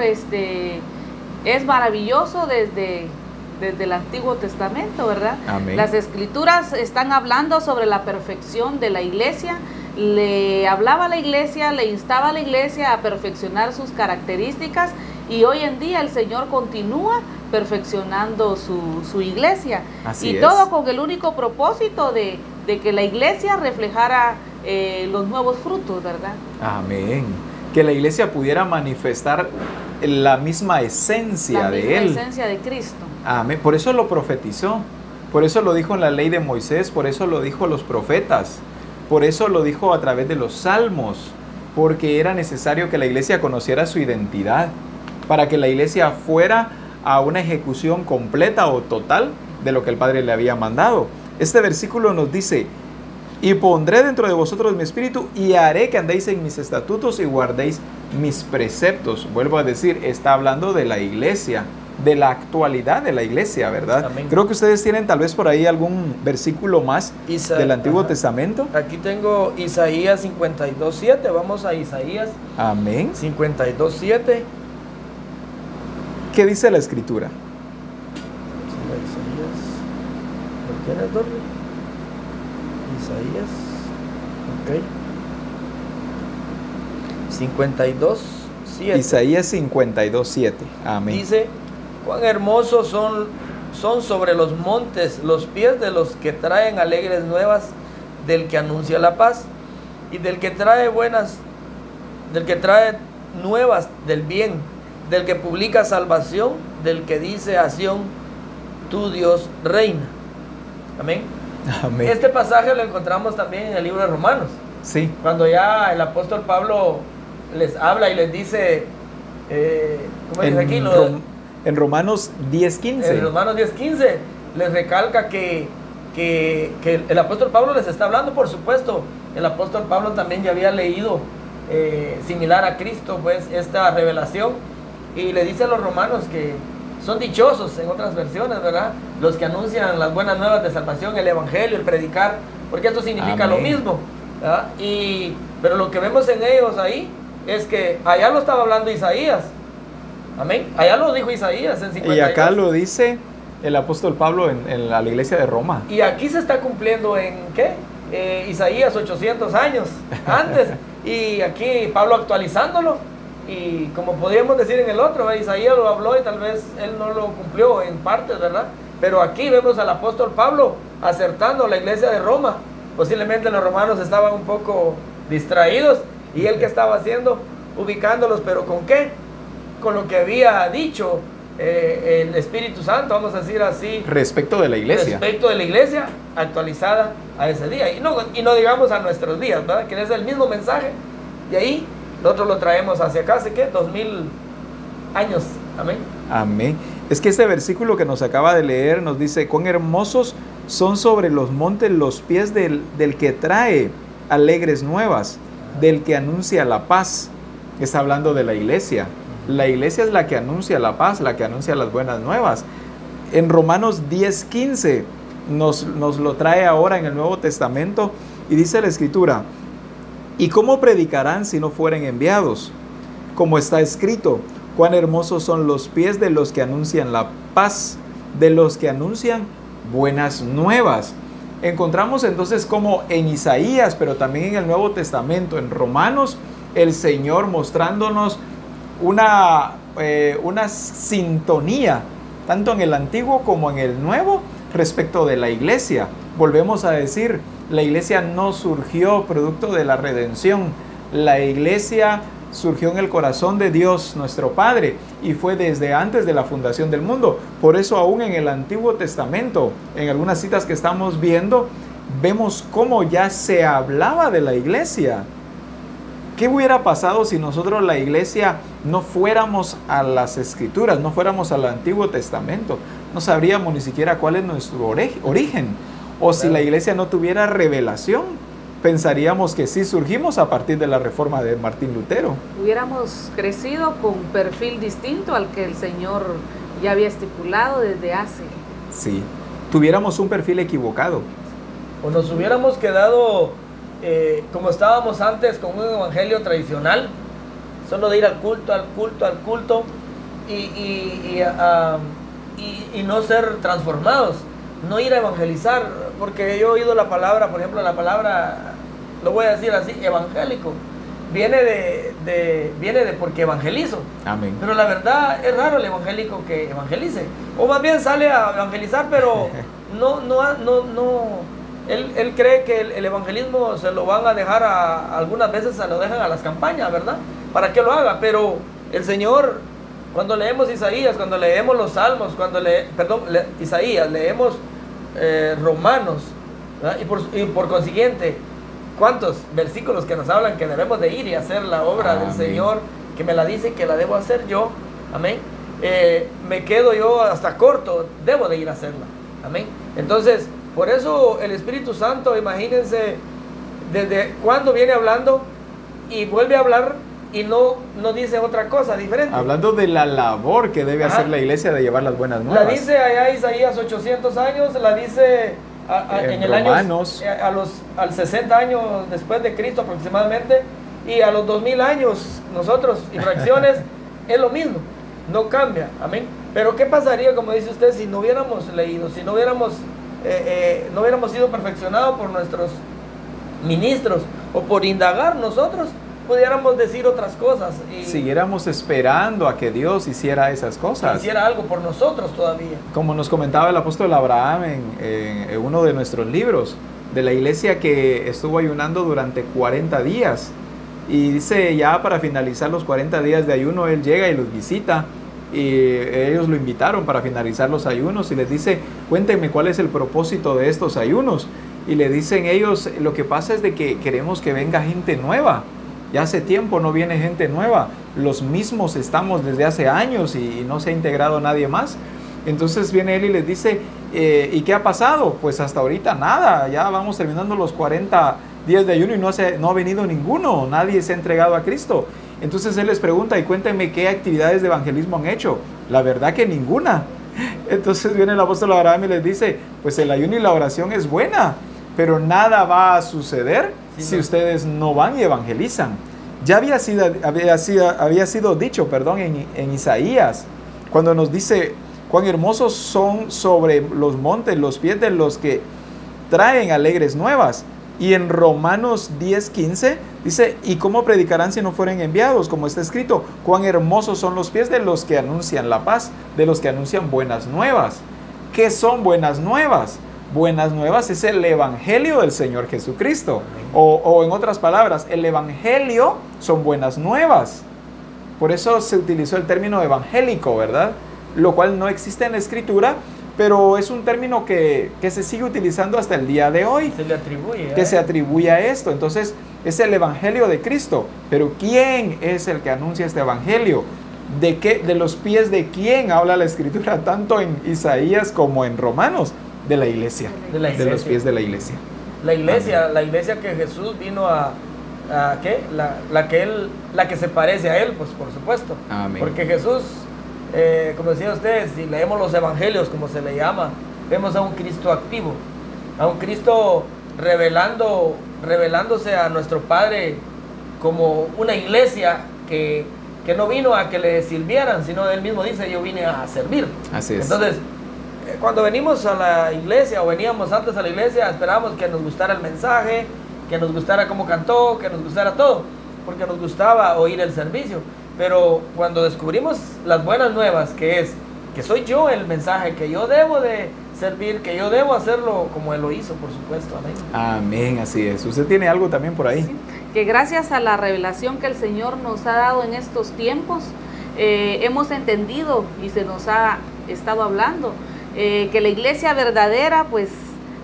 es maravilloso desde el Antiguo Testamento, ¿verdad? Amén. Las Escrituras están hablando sobre la perfección de la iglesia. Le hablaba a la iglesia, le instaba a la iglesia a perfeccionar sus características, y hoy en día el Señor continúa perfeccionando su iglesia. Así y es. todo con el único propósito de que la iglesia reflejara los nuevos frutos, ¿verdad? Amén. Que la iglesia pudiera manifestar la misma esencia de Él. La misma esencia de Cristo. Amén. Por eso lo profetizó. Por eso lo dijo en la ley de Moisés. Por eso lo dijo los profetas. Por eso lo dijo a través de los salmos. Porque era necesario que la iglesia conociera su identidad. Para que la iglesia fuera a una ejecución completa o total de lo que el Padre le había mandado. Este versículo nos dice: y pondré dentro de vosotros mi espíritu y haré que andéis en mis estatutos y guardéis mis preceptos. Vuelvo a decir, está hablando de la iglesia, de la actualidad de la iglesia, ¿verdad? Amén. Creo que ustedes tienen tal vez por ahí algún versículo más del Antiguo Testamento. Aquí tengo Isaías 52:7. Vamos a Isaías Amén. 52:7. ¿Qué dice la Escritura? ¿Lo tienes, Dormi? Isaías, ok. 52:7. Isaías 52:7. Amén. Dice: cuán hermosos son sobre los montes los pies de los que traen alegres nuevas, del que anuncia la paz y del que trae nuevas del bien, del que publica salvación, del que dice a Sión, tu Dios reina. Amén. Amén. Este pasaje lo encontramos también en el libro de Romanos. Sí. Cuando ya el apóstol Pablo les habla y les dice, ¿cómo dice aquí? En Romanos 10:15. En Romanos 10:15 les recalca que el apóstol Pablo les está hablando, por supuesto. El apóstol Pablo también ya había leído similar a Cristo, pues, esta revelación, y le dice a los romanos que son dichosos, en otras versiones, ¿verdad?, los que anuncian las buenas nuevas de salvación, el evangelio, el predicar, porque esto significa Amén. lo mismo, ¿verdad? Pero lo que vemos en ellos ahí es que allá lo estaba hablando Isaías. Amén. Allá lo dijo Isaías en 52. Y acá lo dice el apóstol Pablo en la iglesia de Roma. Y aquí se está cumpliendo en ¿qué? Isaías 800 años antes. Y aquí Pablo actualizándolo. Y como podríamos decir en el otro, ¿verdad? Isaías lo habló y tal vez él no lo cumplió en partes, ¿verdad? Pero aquí vemos al apóstol Pablo acertando a la iglesia de Roma. Posiblemente los romanos estaban un poco distraídos. ¿Y él qué estaba haciendo? Ubicándolos, ¿pero con qué? Con lo que había dicho el Espíritu Santo, vamos a decir así, Respecto de la iglesia. respecto de la iglesia actualizada a ese día, y no digamos a nuestros días, ¿verdad? Que es el mismo mensaje, y ahí nosotros lo traemos hacia acá, ¿hace qué? 2000 años, amén. Amén. Es que este versículo que nos acaba de leer nos dice, cuán hermosos son sobre los montes los pies del que trae alegres nuevas, del que anuncia la paz. Está hablando de la iglesia. La iglesia es la que anuncia la paz, la que anuncia las buenas nuevas. En Romanos 10:15 nos lo trae ahora en el Nuevo Testamento y dice la Escritura, ¿y cómo predicarán si no fueren enviados? Como está escrito, cuán hermosos son los pies de los que anuncian la paz, de los que anuncian buenas nuevas. Encontramos entonces como en Isaías, pero también en el Nuevo Testamento, en Romanos, el Señor mostrándonos una sintonía, tanto en el Antiguo como en el Nuevo, respecto de la iglesia. Volvemos a decir, la iglesia no surgió producto de la redención. La iglesia surgió en el corazón de Dios, nuestro Padre, y fue desde antes de la fundación del mundo. Por eso aún en el Antiguo Testamento, en algunas citas que estamos viendo, vemos cómo ya se hablaba de la iglesia. ¿Qué hubiera pasado si nosotros, la iglesia, no fuéramos a las Escrituras, no fuéramos al Antiguo Testamento? No sabríamos ni siquiera cuál es nuestro origen. O si la iglesia no tuviera revelación, pensaríamos que sí surgimos a partir de la reforma de Martín Lutero. Hubiéramos crecido con un perfil distinto al que el Señor ya había estipulado desde hace. Sí, tuviéramos un perfil equivocado. O nos hubiéramos quedado como estábamos antes, con un evangelio tradicional, solo de ir al culto, y no ser transformados, no ir a evangelizar, porque yo he oído la palabra, por ejemplo, la palabra, lo voy a decir así, evangélico, viene de porque evangelizo. Amén. Pero la verdad es raro el evangélico que evangelice, o más bien sale a evangelizar, pero él cree que el evangelismo se lo van a dejar algunas veces se lo dejan a las campañas, ¿verdad? Para que lo haga, pero el Señor, cuando leemos Isaías, cuando leemos los Salmos, Isaías, leemos Romanos, ¿verdad? Y por consiguiente, ¿cuántos versículos que nos hablan que debemos de ir y hacer la obra del Señor, que me la dice que la debo hacer yo? Amén. Me quedo yo hasta corto, debo de ir a hacerla. Amén. Entonces, por eso el Espíritu Santo, imagínense, desde cuando viene hablando y vuelve a hablar y no dice otra cosa diferente. Hablando de la labor que debe hacer la iglesia de llevar las buenas nuevas. La dice allá Isaías 800 años, la dice en el Romanos. año, al 60 años después de Cristo aproximadamente, y a los 2000 años nosotros y fracciones es lo mismo, no cambia. Amén. Pero ¿qué pasaría, como dice usted, si no hubiéramos leído, si no hubiéramos sido perfeccionados por nuestros ministros o por indagar nosotros? Pudiéramos decir otras cosas y siguiéramos esperando a que Dios hiciera esas cosas, hiciera algo por nosotros todavía. Como nos comentaba el apóstol Abraham en uno de nuestros libros, de la iglesia que estuvo ayunando durante 40 días. Y dice, ya para finalizar los 40 días de ayuno, él llega y los visita. Y ellos lo invitaron para finalizar los ayunos y les dice, cuéntenme cuál es el propósito de estos ayunos. Y le dicen ellos, lo que pasa es de que queremos que venga gente nueva. Ya hace tiempo no viene gente nueva. Los mismos estamos desde hace años y no se ha integrado nadie más. Entonces viene él y les dice, ¿y qué ha pasado? Pues hasta ahorita nada, ya vamos terminando los 40 días de ayuno y no ha venido ninguno, nadie se ha entregado a Cristo. Entonces él les pregunta, y cuéntenme qué actividades de evangelismo han hecho. La verdad que ninguna. Entonces viene el apóstol Abraham y les dice, pues el ayuno y la oración es buena, pero nada va a suceder si ustedes no van y evangelizan. Ya había sido dicho, en Isaías, cuando nos dice, cuán hermosos son sobre los montes los pies de los que traen alegres nuevas. Y en Romanos 10:15 dice, ¿y cómo predicarán si no fueren enviados? Como está escrito, cuán hermosos son los pies de los que anuncian la paz, de los que anuncian buenas nuevas. ¿Qué son buenas nuevas? Buenas nuevas es el evangelio del Señor Jesucristo. O en otras palabras, el evangelio son buenas nuevas. Por eso se utilizó el término evangélico, ¿verdad? Lo cual no existe en la Escritura, pero es un término que se sigue utilizando hasta el día de hoy. Se le atribuye. Que se atribuye a esto. Entonces, es el evangelio de Cristo. Pero ¿quién es el que anuncia este evangelio? ¿De los pies de quién habla la Escritura? Tanto en Isaías como en Romanos. De la iglesia. De los pies de la iglesia. La iglesia que Jesús vino ¿qué? La que se parece a Él, pues por supuesto. Amén. Porque Jesús, como decía usted, si leemos los evangelios, como se le llama, vemos a un Cristo activo, a un Cristo revelándose a nuestro Padre como una iglesia que no vino a que le sirvieran, sino Él mismo dice, yo vine a servir. Así es. Entonces, cuando venimos a la iglesia o veníamos antes a la iglesia, esperábamos que nos gustara el mensaje, que nos gustara cómo cantó, que nos gustara todo, porque nos gustaba oír el servicio. Pero cuando descubrimos las buenas nuevas, que soy yo el mensaje, que yo debo de servir, que yo debo hacerlo como Él lo hizo, por supuesto. Amén. Amén, así es. ¿Usted tiene algo también por ahí? Sí, que gracias a la revelación que el Señor nos ha dado en estos tiempos, hemos entendido y se nos ha estado hablando que la iglesia verdadera pues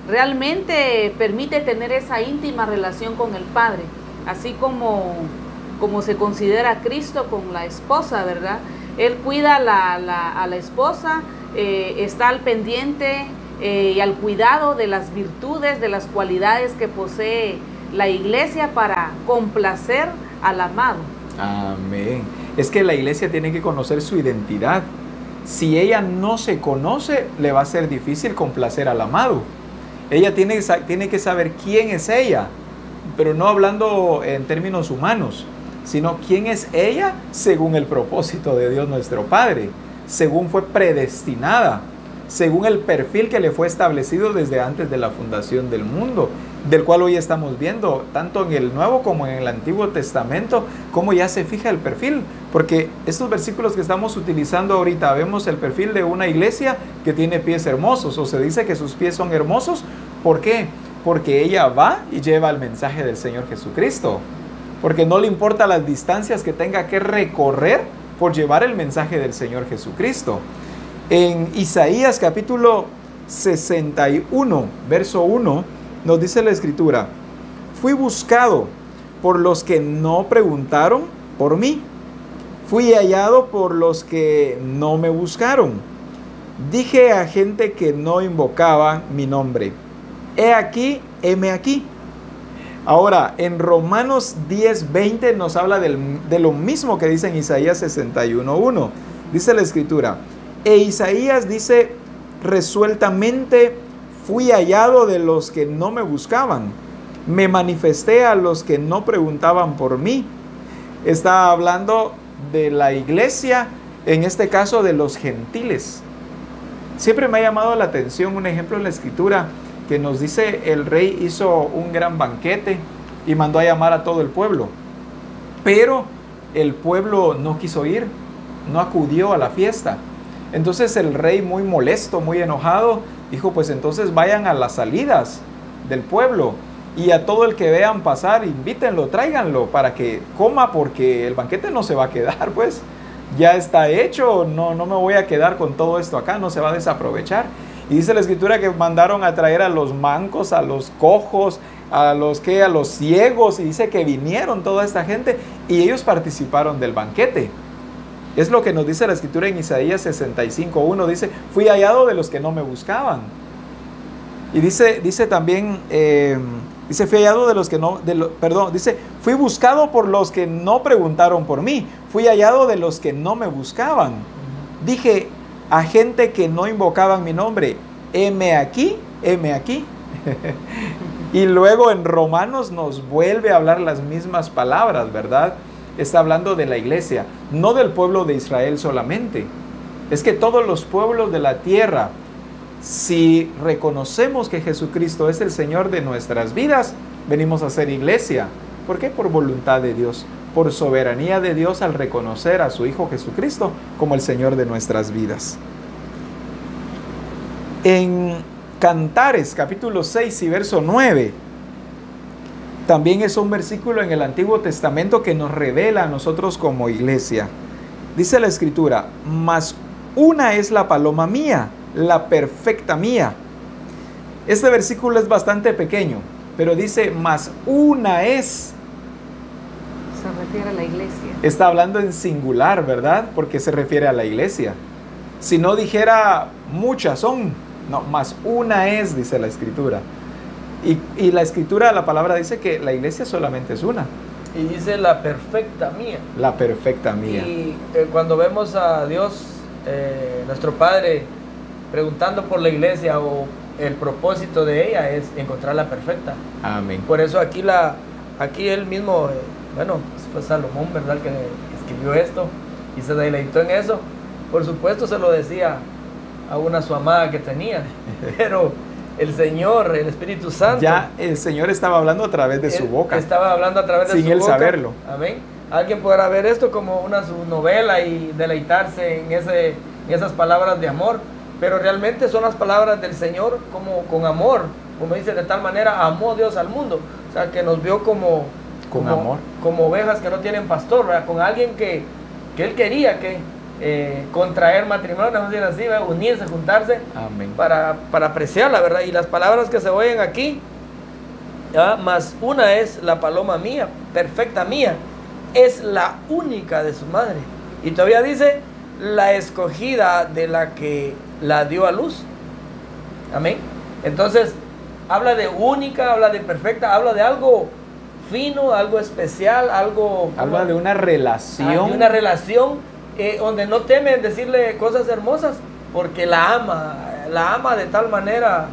realmente permite tener esa íntima relación con el Padre, así como se considera a Cristo con la esposa, ¿verdad? Él cuida a la esposa, está al pendiente y al cuidado de las virtudes, de las cualidades que posee la iglesia para complacer al amado. Amén. Es que la iglesia tiene que conocer su identidad. Si ella no se conoce, le va a ser difícil complacer al amado. Ella tiene que saber quién es ella, pero no hablando en términos humanos, sino quién es ella según el propósito de Dios nuestro Padre, según fue predestinada, según el perfil que le fue establecido desde antes de la fundación del mundo, del cual hoy estamos viendo, tanto en el Nuevo como en el Antiguo Testamento, cómo ya se fija el perfil, porque estos versículos que estamos utilizando ahorita, vemos el perfil de una iglesia que tiene pies hermosos, o se dice que sus pies son hermosos. ¿Por qué? Porque ella va y lleva el mensaje del Señor Jesucristo, porque no le importa las distancias que tenga que recorrer por llevar el mensaje del Señor Jesucristo. En Isaías capítulo 61, verso 1, nos dice la Escritura: fui buscado por los que no preguntaron por mí, fui hallado por los que no me buscaron. Dije a gente que no invocaba mi nombre, he aquí, heme aquí. Ahora, en Romanos 10:20 nos habla de lo mismo que dice en Isaías 61:1. Dice la Escritura, e Isaías dice resueltamente, fui hallado de los que no me buscaban, me manifesté a los que no preguntaban por mí. Está hablando de la iglesia, en este caso de los gentiles. Siempre me ha llamado la atención un ejemplo en la Escritura que nos dice: el rey hizo un gran banquete y mandó a llamar a todo el pueblo, pero el pueblo no quiso ir, no acudió a la fiesta. Entonces el rey, muy molesto, muy enojado, dijo: pues entonces vayan a las salidas del pueblo y a todo el que vean pasar, invítenlo, tráiganlo para que coma, porque el banquete no se va a quedar, pues ya está hecho, no me voy a quedar con todo esto acá, no se va a desaprovechar. Y dice la Escritura que mandaron a traer a los mancos, a los cojos, a los ciegos, y dice que vinieron toda esta gente y ellos participaron del banquete. Es lo que nos dice la Escritura en Isaías 65:1, dice: fui hallado de los que no me buscaban. Y dice también, fui hallado de los que no, dice, fui buscado por los que no preguntaron por mí, fui hallado de los que no me buscaban. Dije a gente que no invocaban mi nombre, heme aquí, heme aquí. Y luego en Romanos nos vuelve a hablar las mismas palabras, ¿verdad? Está hablando de la iglesia, no del pueblo de Israel solamente. Es que todos los pueblos de la tierra, si reconocemos que Jesucristo es el Señor de nuestras vidas, venimos a ser iglesia. ¿Por qué? Por voluntad de Dios, por soberanía de Dios, al reconocer a su Hijo Jesucristo como el Señor de nuestras vidas. En Cantares, capítulo 6 y verso 9, también es un versículo en el Antiguo Testamento que nos revela a nosotros como iglesia. Dice la Escritura: mas una es la paloma mía, la perfecta mía. Este versículo es bastante pequeño, pero dice: mas una es. refiere a la iglesia? Está hablando en singular, ¿verdad? Porque se refiere a la iglesia. Si no dijera muchas son, no, más una es, dice la Escritura. Y la Escritura, la palabra dice que la iglesia solamente es una. Y dice la perfecta mía. La perfecta mía. Y cuando vemos a Dios, nuestro Padre, preguntando por la iglesia, o el propósito de ella es encontrarla perfecta. Amén. Por eso aquí él mismo, bueno, fue Salomón, ¿verdad?, que escribió esto y se deleitó en eso. Por supuesto se lo decía a su amada que tenía, pero el Señor, el Espíritu Santo, Ya el Señor estaba hablando a través de su boca. Estaba hablando a través de sin su él boca. saberlo. Amén. Alguien podrá ver esto como su novela y deleitarse en esas palabras de amor, pero realmente son las palabras del Señor como con amor, como dice, de tal manera amó Dios al mundo, o sea, que nos vio como amor, como ovejas que no tienen pastor, ¿verdad? Con alguien que él quería contraer matrimonio, vamos a decir así, ¿verdad? Unirse, juntarse. Amén. para apreciarla, ¿verdad? Y las palabras que se oyen aquí, más una es la paloma mía, perfecta mía, es la única de su madre. Y todavía dice, la escogida de la que la dio a luz. Amén. Entonces, habla de única, habla de perfecta, habla de algo fino, algo especial, algo... Habla de una relación. De una relación donde no teme en decirle cosas hermosas, porque la ama de tal manera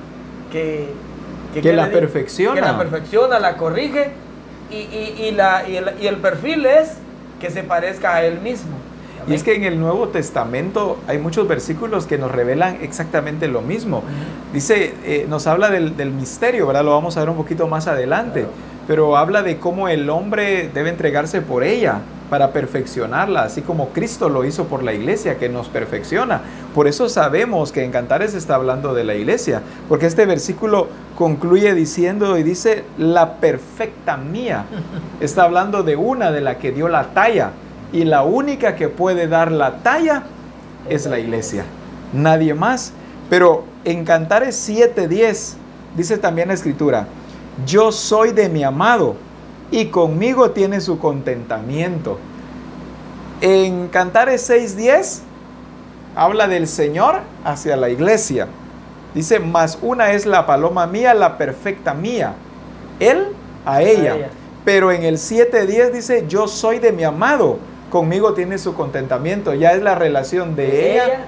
que la perfecciona. Que la perfecciona, la corrige, y el perfil es que se parezca a él mismo. Y es que en el Nuevo Testamento hay muchos versículos que nos revelan exactamente lo mismo. Dice, nos habla del misterio, ¿verdad? Lo vamos a ver un poquito más adelante. Claro. Pero habla de cómo el hombre debe entregarse por ella para perfeccionarla, así como Cristo lo hizo por la iglesia, que nos perfecciona. Por eso sabemos que en Cantares está hablando de la iglesia, porque este versículo concluye diciendo y dice, la perfecta mía. Está hablando de una de la que dio la talla. Y la única que puede dar la talla es la iglesia, nadie más. Pero en Cantares 7:10 dice también la Escritura, yo soy de mi amado y conmigo tiene su contentamiento. En Cantares 6:10 habla del Señor hacia la iglesia. Dice, más una es la paloma mía, la perfecta mía, Él a ella. Pero en el 7:10 dice, yo soy de mi amado, conmigo tiene su contentamiento. Ya es la relación de ella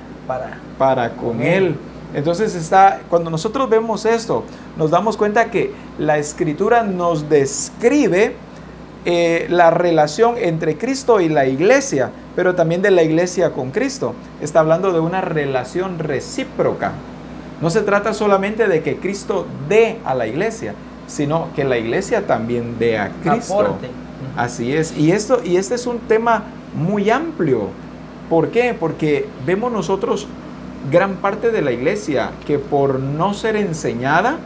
para con él. Entonces cuando nosotros vemos esto, nos damos cuenta que la Escritura nos describe la relación entre Cristo y la iglesia, pero también de la iglesia con Cristo. Está hablando de una relación recíproca. No se trata solamente de que Cristo dé a la iglesia, sino que la iglesia también dé a Cristo. Aporte. Así es. Y este es un tema muy amplio. ¿Por qué? Porque vemos nosotros gran parte de la iglesia que por no ser enseñada,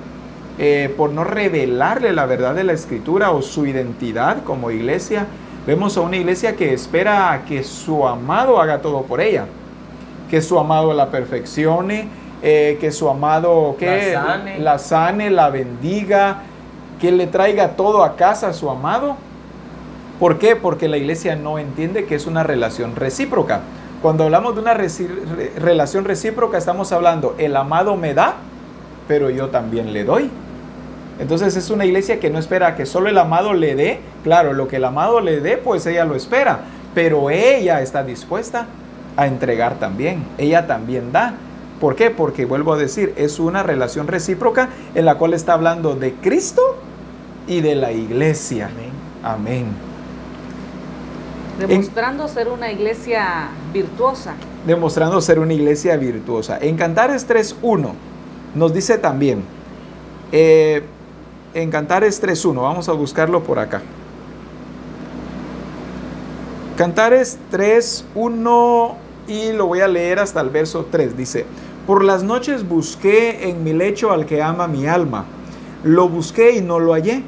por no revelarle la verdad de la Escritura o su identidad como iglesia, vemos a una iglesia que espera a que su amado haga todo por ella, que su amado la perfeccione, que su amado la sane, la bendiga, que le traiga todo a casa a su amado. ¿Por qué? Porque la iglesia no entiende que es una relación recíproca. Cuando hablamos de una relación recíproca, estamos hablando, el amado me da, pero yo también le doy. Entonces es una iglesia que no espera que solo el amado le dé. Claro, lo que el amado le dé, pues ella lo espera, pero ella está dispuesta a entregar también. Ella también da. ¿Por qué? Porque, vuelvo a decir, es una relación recíproca en la cual está hablando de Cristo y de la iglesia. Amén. Amén. Demostrando ser una iglesia virtuosa. Demostrando ser una iglesia virtuosa. En Cantares 3:1 nos dice también, en Cantares 3:1, vamos a buscarlo por acá. Cantares 3:1 y lo voy a leer hasta el verso 3. Dice, por las noches busqué en mi lecho al que ama mi alma. Lo busqué y no lo hallé.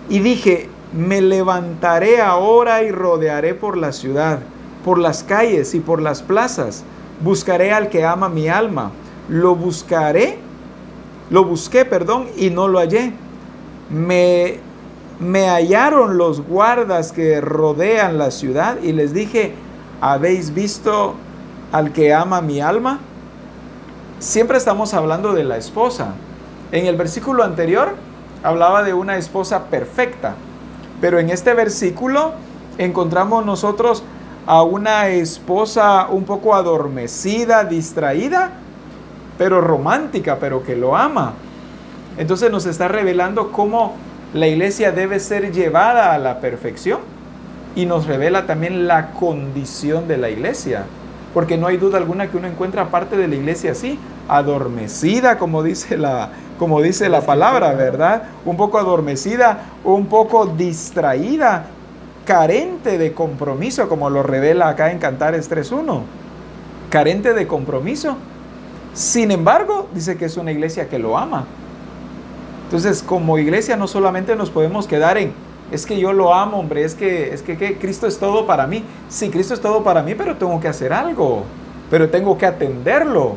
Y dije, me levantaré ahora y rodearé por la ciudad, por las calles y por las plazas. Buscaré al que ama mi alma. Lo busqué, y no lo hallé. Me me hallaron los guardas que rodean la ciudad y les dije, ¿habéis visto al que ama mi alma? Siempre estamos hablando de la esposa. En el versículo anterior hablaba de una esposa perfecta, pero en este versículo encontramos nosotros a una esposa un poco adormecida, distraída, pero romántica, pero que lo ama. Entonces nos está revelando cómo la iglesia debe ser llevada a la perfección, y nos revela también la condición de la iglesia, porque no hay duda alguna que uno encuentra parte de la iglesia así, adormecida, como dice la palabra, ¿verdad? Un poco adormecida, un poco distraída, carente de compromiso, como lo revela acá en Cantares 3:1, carente de compromiso. Sin embargo, dice que es una iglesia que lo ama. Entonces, como iglesia no solamente nos podemos quedar en, es que yo lo amo, hombre, es que Cristo es todo para mí. Sí, Cristo es todo para mí, pero tengo que hacer algo, pero tengo que atenderlo,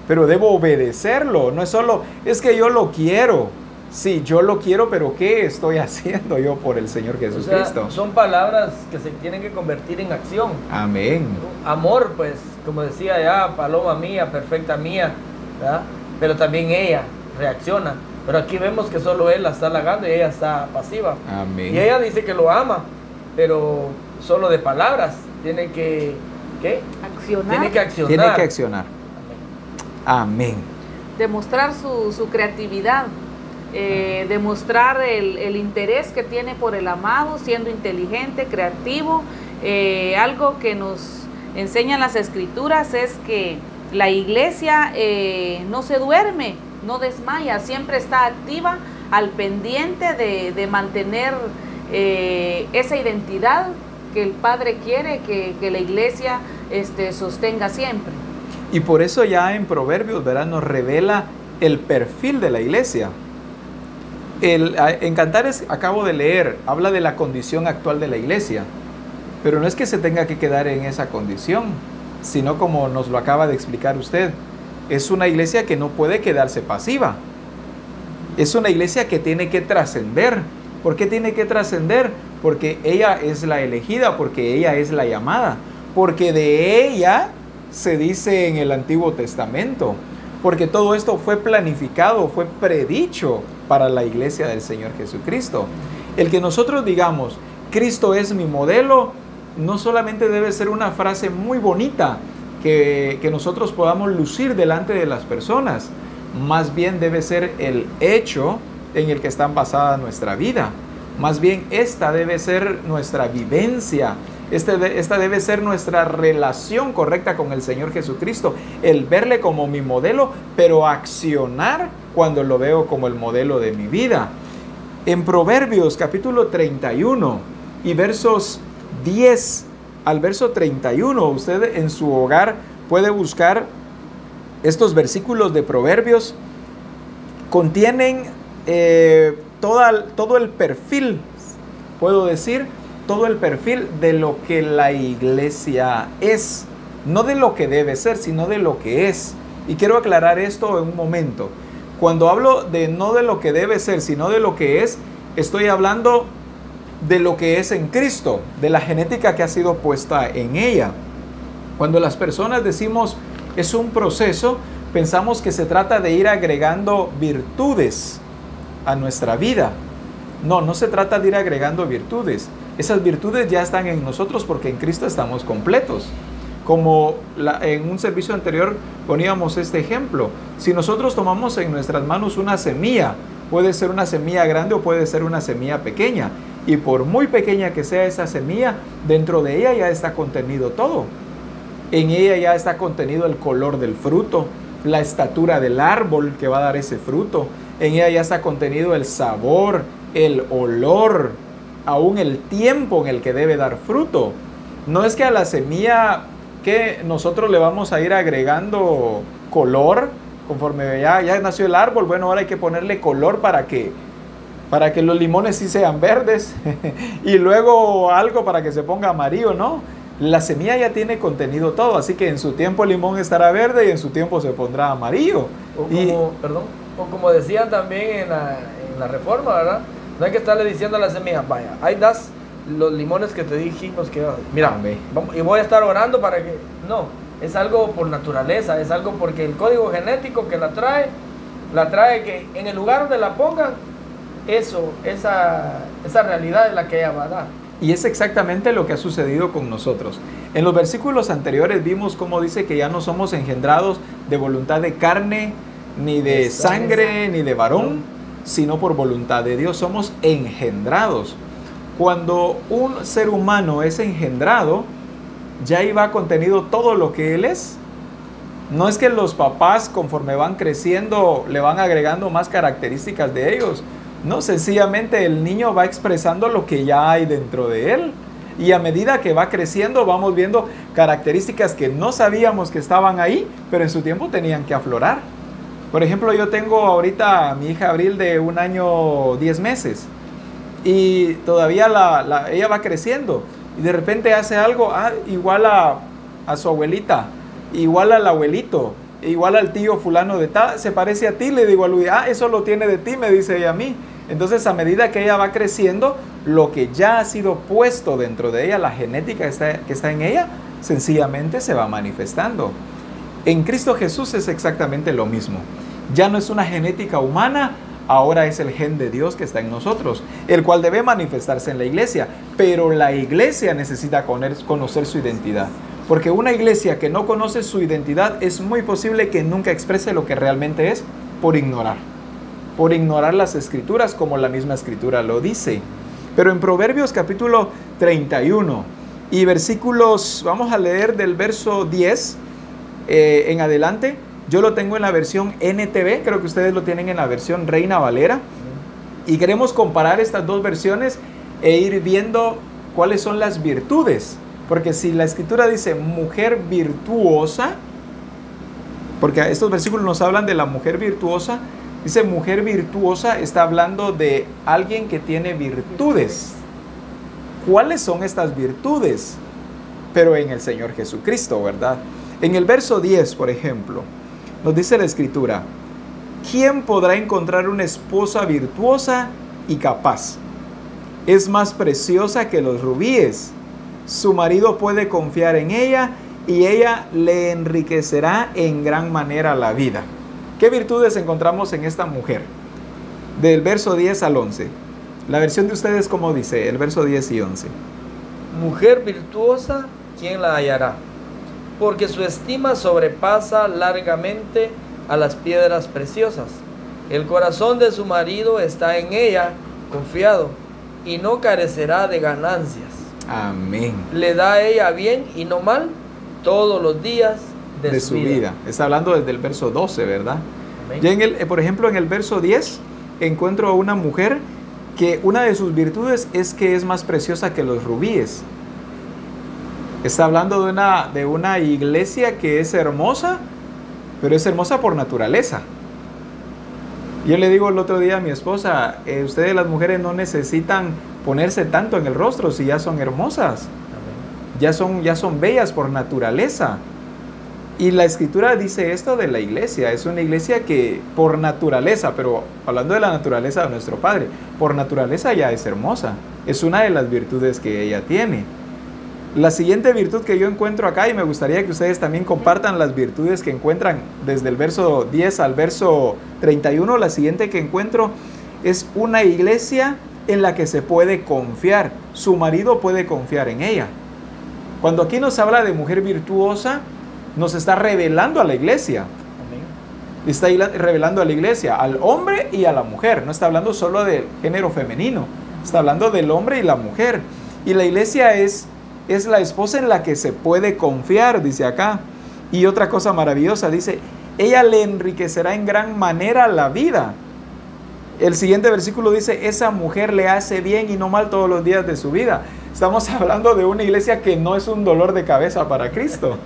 pero debo obedecerlo. No es solo, es que yo lo quiero. Sí, yo lo quiero, pero ¿qué estoy haciendo yo por el Señor Jesucristo? O sea, son palabras que se tienen que convertir en acción. Amén. Amor, pues, como decía ya, paloma mía, perfecta mía, ¿verdad? Pero también ella reacciona. Pero aquí vemos que solo él la está halagando y ella está pasiva. Amén. Y ella dice que lo ama, pero solo de palabras. Tiene que, ¿qué? Accionar. Tiene que accionar. Tiene que accionar. Amén. Demostrar su creatividad. Demostrar el interés que tiene por el amado, siendo inteligente, creativo. Algo que nos enseñan las escrituras es que la iglesia no se duerme, no desmaya, siempre está activa, al pendiente de mantener esa identidad que el Padre quiere que la iglesia sostenga siempre. Y por eso ya en Proverbios, ¿verdad?, nos revela el perfil de la iglesia. En Cantares, acabo de leer, habla de la condición actual de la iglesia, pero no es que se tenga que quedar en esa condición, sino como nos lo acaba de explicar usted, es una iglesia que no puede quedarse pasiva, es una iglesia que tiene que trascender. ¿Por qué tiene que trascender? Porque ella es la elegida, porque ella es la llamada, porque de ella se dice en el Antiguo Testamento, porque todo esto fue planificado, fue predicho para la iglesia del Señor Jesucristo. El que nosotros digamos, Cristo es mi modelo, no solamente debe ser una frase muy bonita que nosotros podamos lucir delante de las personas, más bien debe ser el hecho en el que está basada nuestra vida. Más bien esta debe ser nuestra vivencia, esta debe ser nuestra relación correcta con el Señor Jesucristo, el verle como mi modelo, pero accionar cuando lo veo como el modelo de mi vida. En Proverbios capítulo 31 y versos 10 al verso 31, usted en su hogar puede buscar estos versículos de Proverbios. Contienen todo el perfil, puedo decir, todo el perfil de lo que la iglesia es, no de lo que debe ser, sino de lo que es. Y quiero aclarar esto en un momento. Cuando hablo de no de lo que debe ser, sino de lo que es, estoy hablando de lo que es en Cristo, de la genética que ha sido puesta en ella. Cuando las personas decimos es un proceso, pensamos que se trata de ir agregando virtudes a nuestra vida. No, no se trata de ir agregando virtudes. Esas virtudes ya están en nosotros porque en Cristo estamos completos. Como en un servicio anterior poníamos este ejemplo. Si nosotros tomamos en nuestras manos una semilla, puede ser una semilla grande o puede ser una semilla pequeña. Y por muy pequeña que sea esa semilla, dentro de ella ya está contenido todo. En ella ya está contenido el color del fruto, la estatura del árbol que va a dar ese fruto. En ella ya está contenido el sabor, el olor, aún el tiempo en el que debe dar fruto. No es que a la semilla que nosotros le vamos a ir agregando color, conforme ya nació el árbol, bueno, ahora hay que ponerle color para que los limones sí sean verdes y luego algo para que se ponga amarillo, ¿no? La semilla ya tiene contenido todo, así que en su tiempo el limón estará verde y en su tiempo se pondrá amarillo. O como decían también en la Reforma, ¿verdad? No hay que estarle diciendo a la semilla, vaya, ahí das los limones que te dijimos que, mira, vamos, y voy a estar orando para que... No, es algo por naturaleza, es algo porque el código genético que la trae que en el lugar donde la pongan, esa realidad es la que ella va a dar. Y es exactamente lo que ha sucedido con nosotros. En los versículos anteriores vimos cómo dice que ya no somos engendrados de voluntad de carne, ni de sangre, ni de varón, sino por voluntad de Dios. Somos engendrados. Cuando un ser humano es engendrado, ya ahí va contenido todo lo que él es. No es que los papás, conforme van creciendo, le van agregando más características de ellos. No, sencillamente el niño va expresando lo que ya hay dentro de él. Y a medida que va creciendo, vamos viendo características que no sabíamos que estaban ahí, pero en su tiempo tenían que aflorar. Por ejemplo, yo tengo ahorita a mi hija Abril de 1 año 10 meses. Y todavía ella va creciendo. Y de repente hace algo igual a su abuelita, igual al abuelito, igual al tío fulano de tal, se parece a ti. Le digo a Luis, eso lo tiene de ti, me dice ella a mí. Entonces, a medida que ella va creciendo, lo que ya ha sido puesto dentro de ella, la genética que está en ella, sencillamente se va manifestando. En Cristo Jesús es exactamente lo mismo. Ya no es una genética humana, ahora es el gen de Dios que está en nosotros, el cual debe manifestarse en la iglesia. Pero la iglesia necesita conocer su identidad. Porque una iglesia que no conoce su identidad es muy posible que nunca exprese lo que realmente es por ignorar las escrituras, como la misma escritura lo dice. Pero en Proverbios capítulo 31 y versículos, vamos a leer del verso 10 en adelante. Yo lo tengo en la versión NTV, creo que ustedes lo tienen en la versión Reina Valera. Y queremos comparar estas dos versiones e ir viendo cuáles son las virtudes. Porque si la escritura dice mujer virtuosa, porque estos versículos nos hablan de la mujer virtuosa, dice mujer virtuosa, está hablando de alguien que tiene virtudes. ¿Cuáles son estas virtudes? Pero en el Señor Jesucristo, ¿verdad? En el verso 10, por ejemplo, nos dice la escritura, ¿quién podrá encontrar una esposa virtuosa y capaz? Es más preciosa que los rubíes. Su marido puede confiar en ella y ella le enriquecerá en gran manera la vida. ¿Qué virtudes encontramos en esta mujer? Del verso 10 al 11. La versión de ustedes, ¿cómo dice? El verso 10 y 11. Mujer virtuosa, ¿quién la hallará? Porque su estima sobrepasa largamente a las piedras preciosas. El corazón de su marido está en ella, confiado, y no carecerá de ganancias. Amén. Le da a ella bien y no mal todos los días de su vida. Está hablando desde el verso 12, ¿verdad? Amén. Ya por ejemplo, en el verso 10 encuentro a una mujer que una de sus virtudes es que es más preciosa que los rubíes. Está hablando de una iglesia que es hermosa, pero es hermosa por naturaleza. Yo le digo el otro día a mi esposa, ustedes las mujeres no necesitan ponerse tanto en el rostro si ya son hermosas. Ya son bellas por naturaleza. Y la escritura dice esto de la iglesia. Es una iglesia que por naturaleza, pero hablando de la naturaleza de nuestro Padre, por naturaleza ya es hermosa. Es una de las virtudes que ella tiene. La siguiente virtud que yo encuentro acá, y me gustaría que ustedes también compartan las virtudes que encuentran desde el verso 10 al verso 31, la siguiente que encuentro es una iglesia en la que se puede confiar. Su marido puede confiar en ella. Cuando aquí nos habla de mujer virtuosa, nos está revelando a la iglesia. Está revelando a la iglesia, al hombre y a la mujer. No está hablando solo del género femenino, está hablando del hombre y la mujer. Y la iglesia es la esposa en la que se puede confiar, dice acá. Y otra cosa maravillosa, dice, ella le enriquecerá en gran manera la vida. El siguiente versículo dice, esa mujer le hace bien y no mal todos los días de su vida. Estamos hablando de una iglesia que no es un dolor de cabeza para Cristo.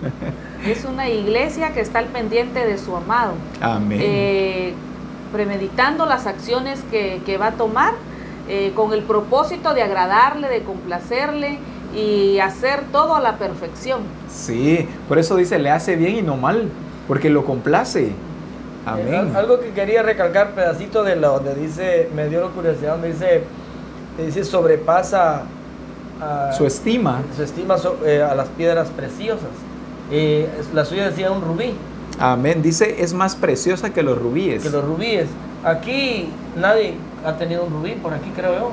Es una iglesia que está al pendiente de su amado. Amén. Premeditando las acciones que va a tomar con el propósito de agradarle, de complacerle y hacer todo a la perfección. Sí, por eso dice, le hace bien y no mal, porque lo complace. Amén. Algo que quería recalcar, pedacito de lo donde dice, me dio la curiosidad, donde dice sobrepasa Su estima. a las piedras preciosas. La suya decía un rubí. Amén. Dice, es más preciosa que los rubíes. Que los rubíes. Aquí nadie ha tenido un rubí, por aquí creo yo.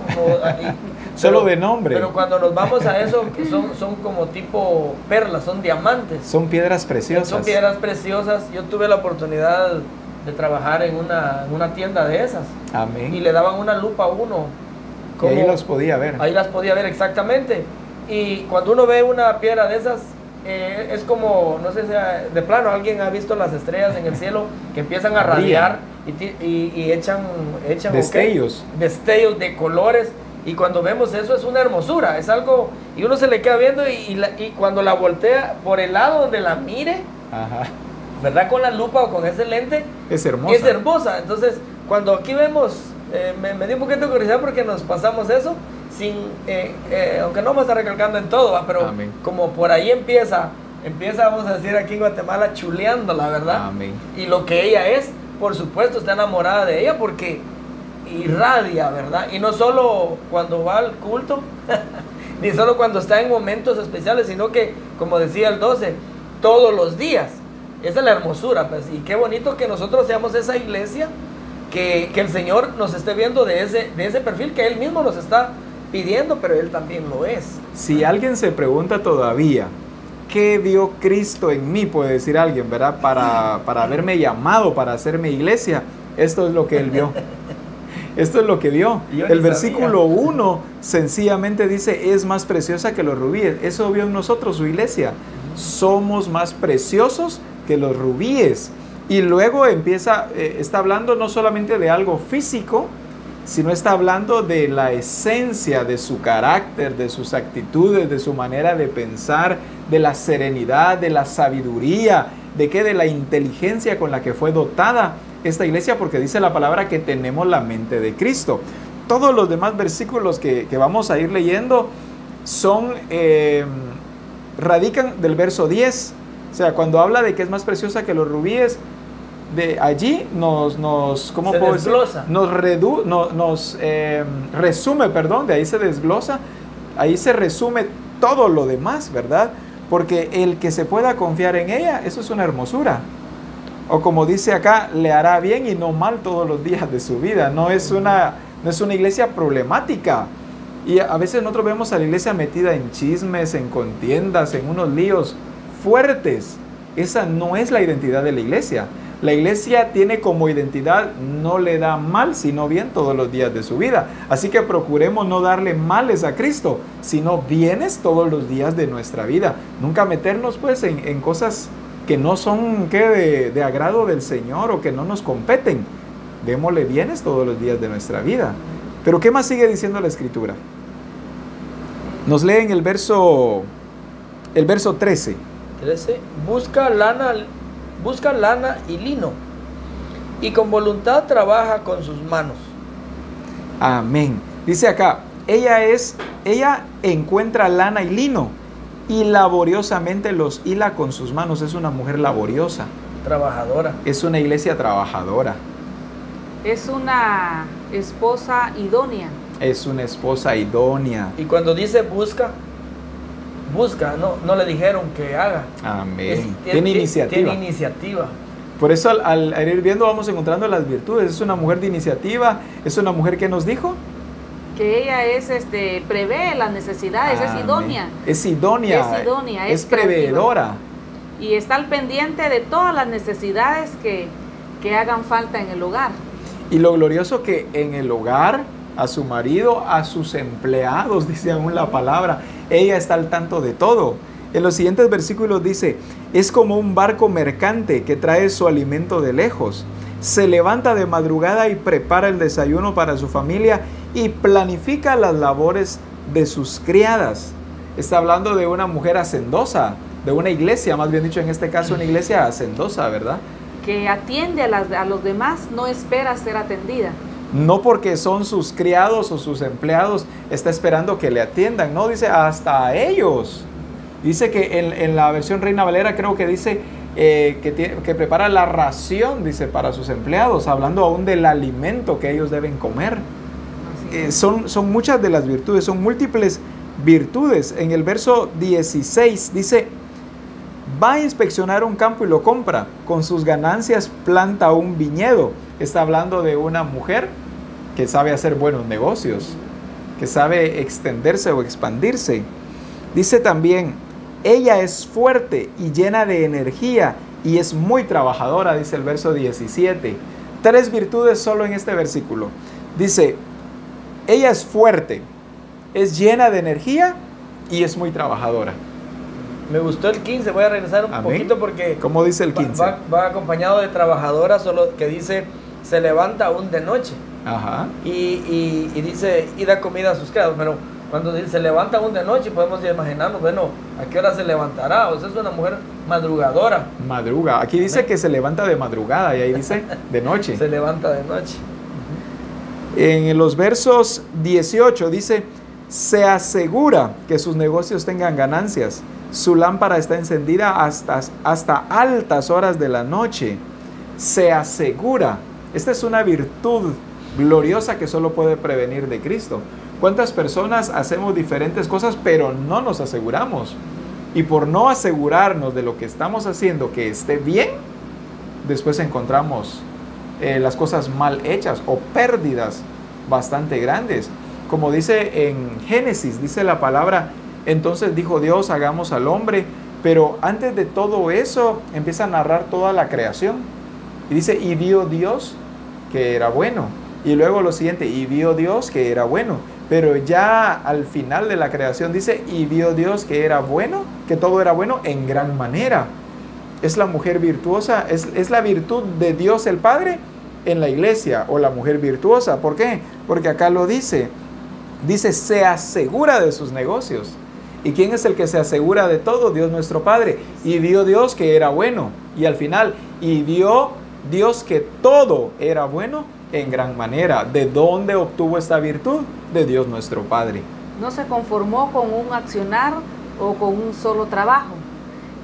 Solo de nombre. Pero cuando nos vamos a eso, que son como tipo perlas, son diamantes. Son piedras preciosas. Son piedras preciosas. Yo tuve la oportunidad de trabajar en una tienda de esas. Amén. Y le daban una lupa a uno. Y ahí los podía ver. Ahí las podía ver exactamente. Y cuando uno ve una piedra de esas, es como, no sé si de plano alguien ha visto las estrellas en el cielo que empiezan a radiar y echan destellos. Destellos de colores. Y cuando vemos eso es una hermosura, es algo, y uno se le queda viendo y cuando la voltea por el lado donde la mire, Ajá. ¿verdad? Con la lupa o con ese lente, es hermosa. Es hermosa. Entonces, cuando aquí vemos, me dio un poquito de curiosidad porque nos pasamos eso, aunque no vamos a estar recalcando en todo, ¿va? Pero Amén. como por ahí empieza, vamos a decir aquí en Guatemala, chuleándola, ¿verdad? Amén. Y lo que ella es, por supuesto, está enamorada de ella porque irradia, ¿verdad? Y no solo cuando va al culto, ni solo cuando está en momentos especiales, sino que, como decía el 12, todos los días. Esa es la hermosura, pues, y qué bonito que nosotros seamos esa iglesia, que el Señor nos esté viendo de ese perfil que Él mismo nos está pidiendo, pero Él también lo es. Si alguien se pregunta todavía, ¿qué vio Cristo en mí? Puede decir alguien, ¿verdad? Para haberme llamado, para hacerme iglesia. Esto es lo que Él vio. Esto es lo que vio. El versículo 1 sencillamente dice, es más preciosa que los rubíes. Eso vio en nosotros, su iglesia. Somos más preciosos que los rubíes. Y luego está hablando no solamente de algo físico, sino está hablando de la esencia de su carácter, de sus actitudes, de su manera de pensar, de la serenidad, de la sabiduría, de la inteligencia con la que fue dotada esta iglesia, porque dice la palabra que tenemos la mente de Cristo. Todos los demás versículos que vamos a ir leyendo radican del verso 10. O sea, cuando habla de que es más preciosa que los rubíes, de allí ¿cómo puedo decir? Nos resume, de ahí se desglosa, ahí se resume todo lo demás, ¿verdad? Porque el que se pueda confiar en ella, eso es una hermosura. O como dice acá, le hará bien y no mal todos los días de su vida. No es una iglesia problemática. Y a veces nosotros vemos a la iglesia metida en chismes, en contiendas, en unos líos fuertes. Esa no es la identidad de la iglesia. La iglesia tiene como identidad, no le da mal, sino bien todos los días de su vida. Así que procuremos no darle males a Cristo, sino bienes todos los días de nuestra vida. Nunca meternos pues en cosas que no son de agrado del Señor o que no nos competen. Démosle bienes todos los días de nuestra vida. Pero ¿qué más sigue diciendo la Escritura? Nos lee en el verso 13. Busca lana y lino, y con voluntad trabaja con sus manos. Amén. Dice acá, ella encuentra lana y lino, y laboriosamente los hila con sus manos. Es una mujer laboriosa. Trabajadora. Es una iglesia trabajadora. Es una esposa idónea. Es una esposa idónea. Y cuando dice busca, no le dijeron que haga. Amén. Tiene iniciativa. Tiene iniciativa. Por eso al ir viendo vamos encontrando las virtudes. Es una mujer de iniciativa. Es una mujer que nos dijo que ella prevé las necesidades. Amén. Es idónea. Es preveedora. Y está al pendiente de todas las necesidades que hagan falta en el hogar. Y lo glorioso que en el hogar, a su marido, a sus empleados, dice aún la palabra, ella está al tanto de todo. En los siguientes versículos dice, es como un barco mercante que trae su alimento de lejos. Se levanta de madrugada y prepara el desayuno para su familia y planifica las labores de sus criadas. Está hablando de una mujer hacendosa, de una iglesia, más bien dicho en este caso una iglesia hacendosa, ¿verdad? Que atiende a los demás, no espera ser atendida. No porque son sus criados o sus empleados, está esperando que le atiendan. No, dice hasta a ellos. Dice que en la versión Reina Valera creo que dice que prepara la ración, dice, para sus empleados, hablando aún del alimento que ellos deben comer. Son muchas de las virtudes, son múltiples virtudes. En el verso 16 dice, va a inspeccionar un campo y lo compra, con sus ganancias planta un viñedo. Está hablando de una mujer que sabe hacer buenos negocios, que sabe extenderse o expandirse. Dice también, ella es fuerte y llena de energía y es muy trabajadora, dice el verso 17. 3 virtudes solo en este versículo. Dice, ella es fuerte, es llena de energía y es muy trabajadora. Me gustó el 15, voy a regresar un poquito porque... ¿Cómo dice el 15? Va acompañado de trabajadora, solo que dice, se levanta aún de noche. Ajá. Y dice, y da comida a sus criados, pero cuando dice, se levanta aún de noche, podemos imaginarnos, bueno, ¿a qué hora se levantará? O sea, es una mujer madrugadora. Madruga. Aquí dice que se levanta de madrugada y ahí dice de noche. Se levanta de noche. En los versos 18 dice, se asegura que sus negocios tengan ganancias. Su lámpara está encendida hasta altas horas de la noche. Se asegura. Esta es una virtud gloriosa que solo puede prevenir de Cristo. ¿Cuántas personas hacemos diferentes cosas pero no nos aseguramos? Y por no asegurarnos de lo que estamos haciendo que esté bien, después encontramos las cosas mal hechas o pérdidas bastante grandes. Como dice en Génesis, dice la palabra, entonces dijo Dios, hagamos al hombre, pero antes de todo eso empieza a narrar toda la creación. Y dice, y vio Dios que era bueno. Y luego lo siguiente, y vio Dios que era bueno. Pero ya al final de la creación dice, y vio Dios que era bueno, que todo era bueno en gran manera. Es la mujer virtuosa, es la virtud de Dios el Padre en la iglesia, o la mujer virtuosa. ¿Por qué? Porque acá lo dice, se asegura de sus negocios. ¿Y quién es el que se asegura de todo? Dios nuestro Padre. Y vio Dios que era bueno. Y al final, y vio Dios que todo era bueno en gran manera. ¿De dónde obtuvo esta virtud? De Dios nuestro Padre. No se conformó con un accionar o con un solo trabajo.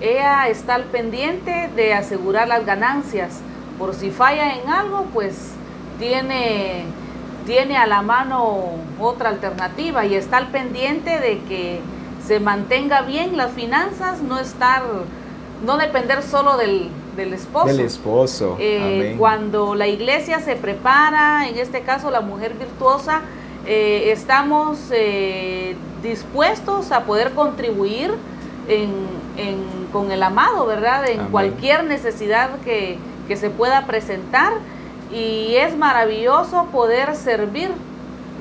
Ella está al pendiente de asegurar las ganancias. Por si falla en algo, pues tiene a la mano otra alternativa y está al pendiente de que se mantenga bien las finanzas, no depender solo del esposo. Del esposo. Amén. Cuando la iglesia se prepara, en este caso la mujer virtuosa, estamos dispuestos a poder contribuir con el amado, ¿verdad? En Amén. Cualquier necesidad que se pueda presentar, y es maravilloso poder servir,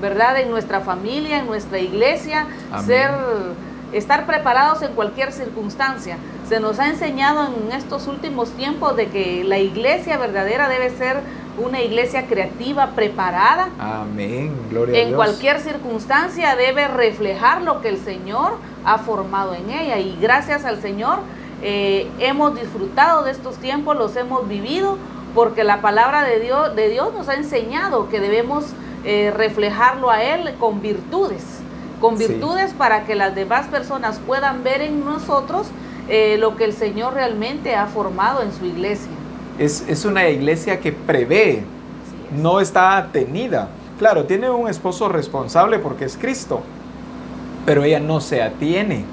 ¿verdad? En nuestra familia, en nuestra iglesia, estar preparados en cualquier circunstancia. Se nos ha enseñado en estos últimos tiempos de que la iglesia verdadera debe ser una iglesia creativa, preparada. Amén, gloria a Dios. En cualquier circunstancia debe reflejar lo que el Señor ha formado en ella, y gracias al Señor hemos disfrutado de estos tiempos, los hemos vivido, porque la palabra de Dios nos ha enseñado que debemos reflejarlo a Él con virtudes, para que las demás personas puedan ver en nosotros lo que el Señor realmente ha formado en su iglesia. Es una iglesia que prevé, no está atenida. Claro, tiene un esposo responsable porque es Cristo, pero ella no se atiene,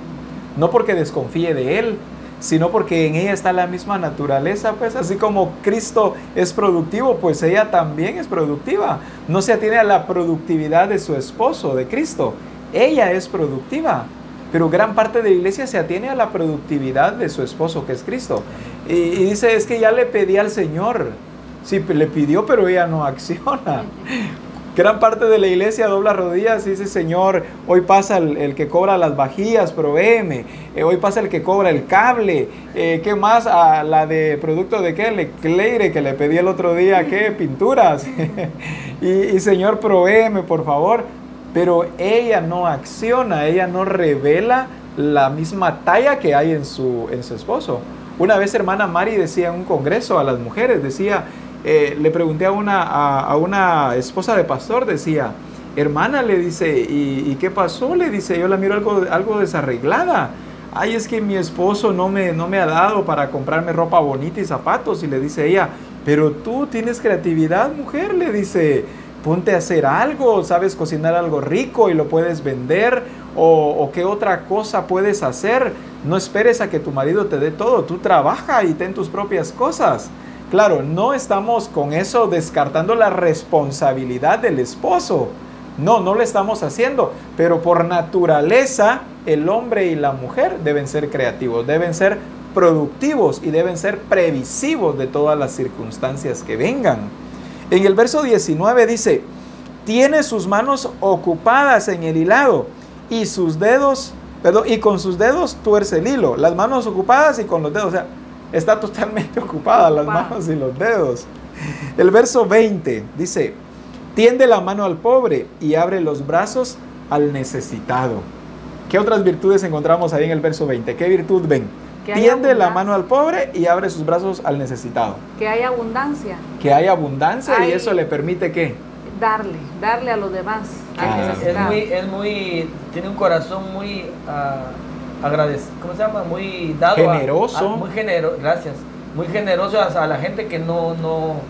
no porque desconfíe de Él, sino porque en ella está la misma naturaleza, pues así como Cristo es productivo, pues ella también es productiva. No se atiene a la productividad de su esposo, de Cristo. Ella es productiva, pero gran parte de la iglesia se atiene a la productividad de su esposo, que es Cristo. Y dice, es que ya le pedí al Señor. Sí, le pidió, pero ella no acciona. Gran parte de la iglesia dobla rodillas y dice, Señor, hoy pasa el que cobra las vajillas, provéeme. Hoy pasa el que cobra el cable. ¿Qué más? A la de producto de qué? El Cleire, que le pedí el otro día, ¿qué? Pinturas. y Señor, provéeme, por favor. Pero ella no acciona, ella no revela la misma talla que hay en su esposo. Una vez hermana Mari decía en un congreso a las mujeres, decía... le pregunté a una esposa de pastor, decía, hermana, le dice, ¿y qué pasó? Le dice, yo la miro algo desarreglada, ay, es que mi esposo no me ha dado para comprarme ropa bonita y zapatos. Y le dice ella, pero tú tienes creatividad, mujer, le dice, ponte a hacer algo, sabes cocinar algo rico y lo puedes vender, o qué otra cosa puedes hacer. No esperes a que tu marido te dé todo, tú trabaja y ten tus propias cosas. Claro, no estamos con eso descartando la responsabilidad del esposo. No lo estamos haciendo, pero por naturaleza el hombre y la mujer deben ser creativos, deben ser productivos y deben ser previsivos de todas las circunstancias que vengan. En el verso 19 dice, tiene sus manos ocupadas en el hilado y con sus dedos tuerce el hilo. Las manos ocupadas y con los dedos, o sea, está totalmente ocupada las manos y los dedos. El verso 20 dice, tiende la mano al pobre y abre los brazos al necesitado. ¿Qué otras virtudes encontramos ahí en el verso 20? ¿Qué virtud ven? Tiende la mano al pobre y abre sus brazos al necesitado. Que hay abundancia. Que hay abundancia y eso le permite ¿qué? Darle a los demás. Tiene un corazón muy agradecido, ¿cómo se llama? Muy dado. Generoso. Muy generoso, gracias. Muy generoso a la gente que no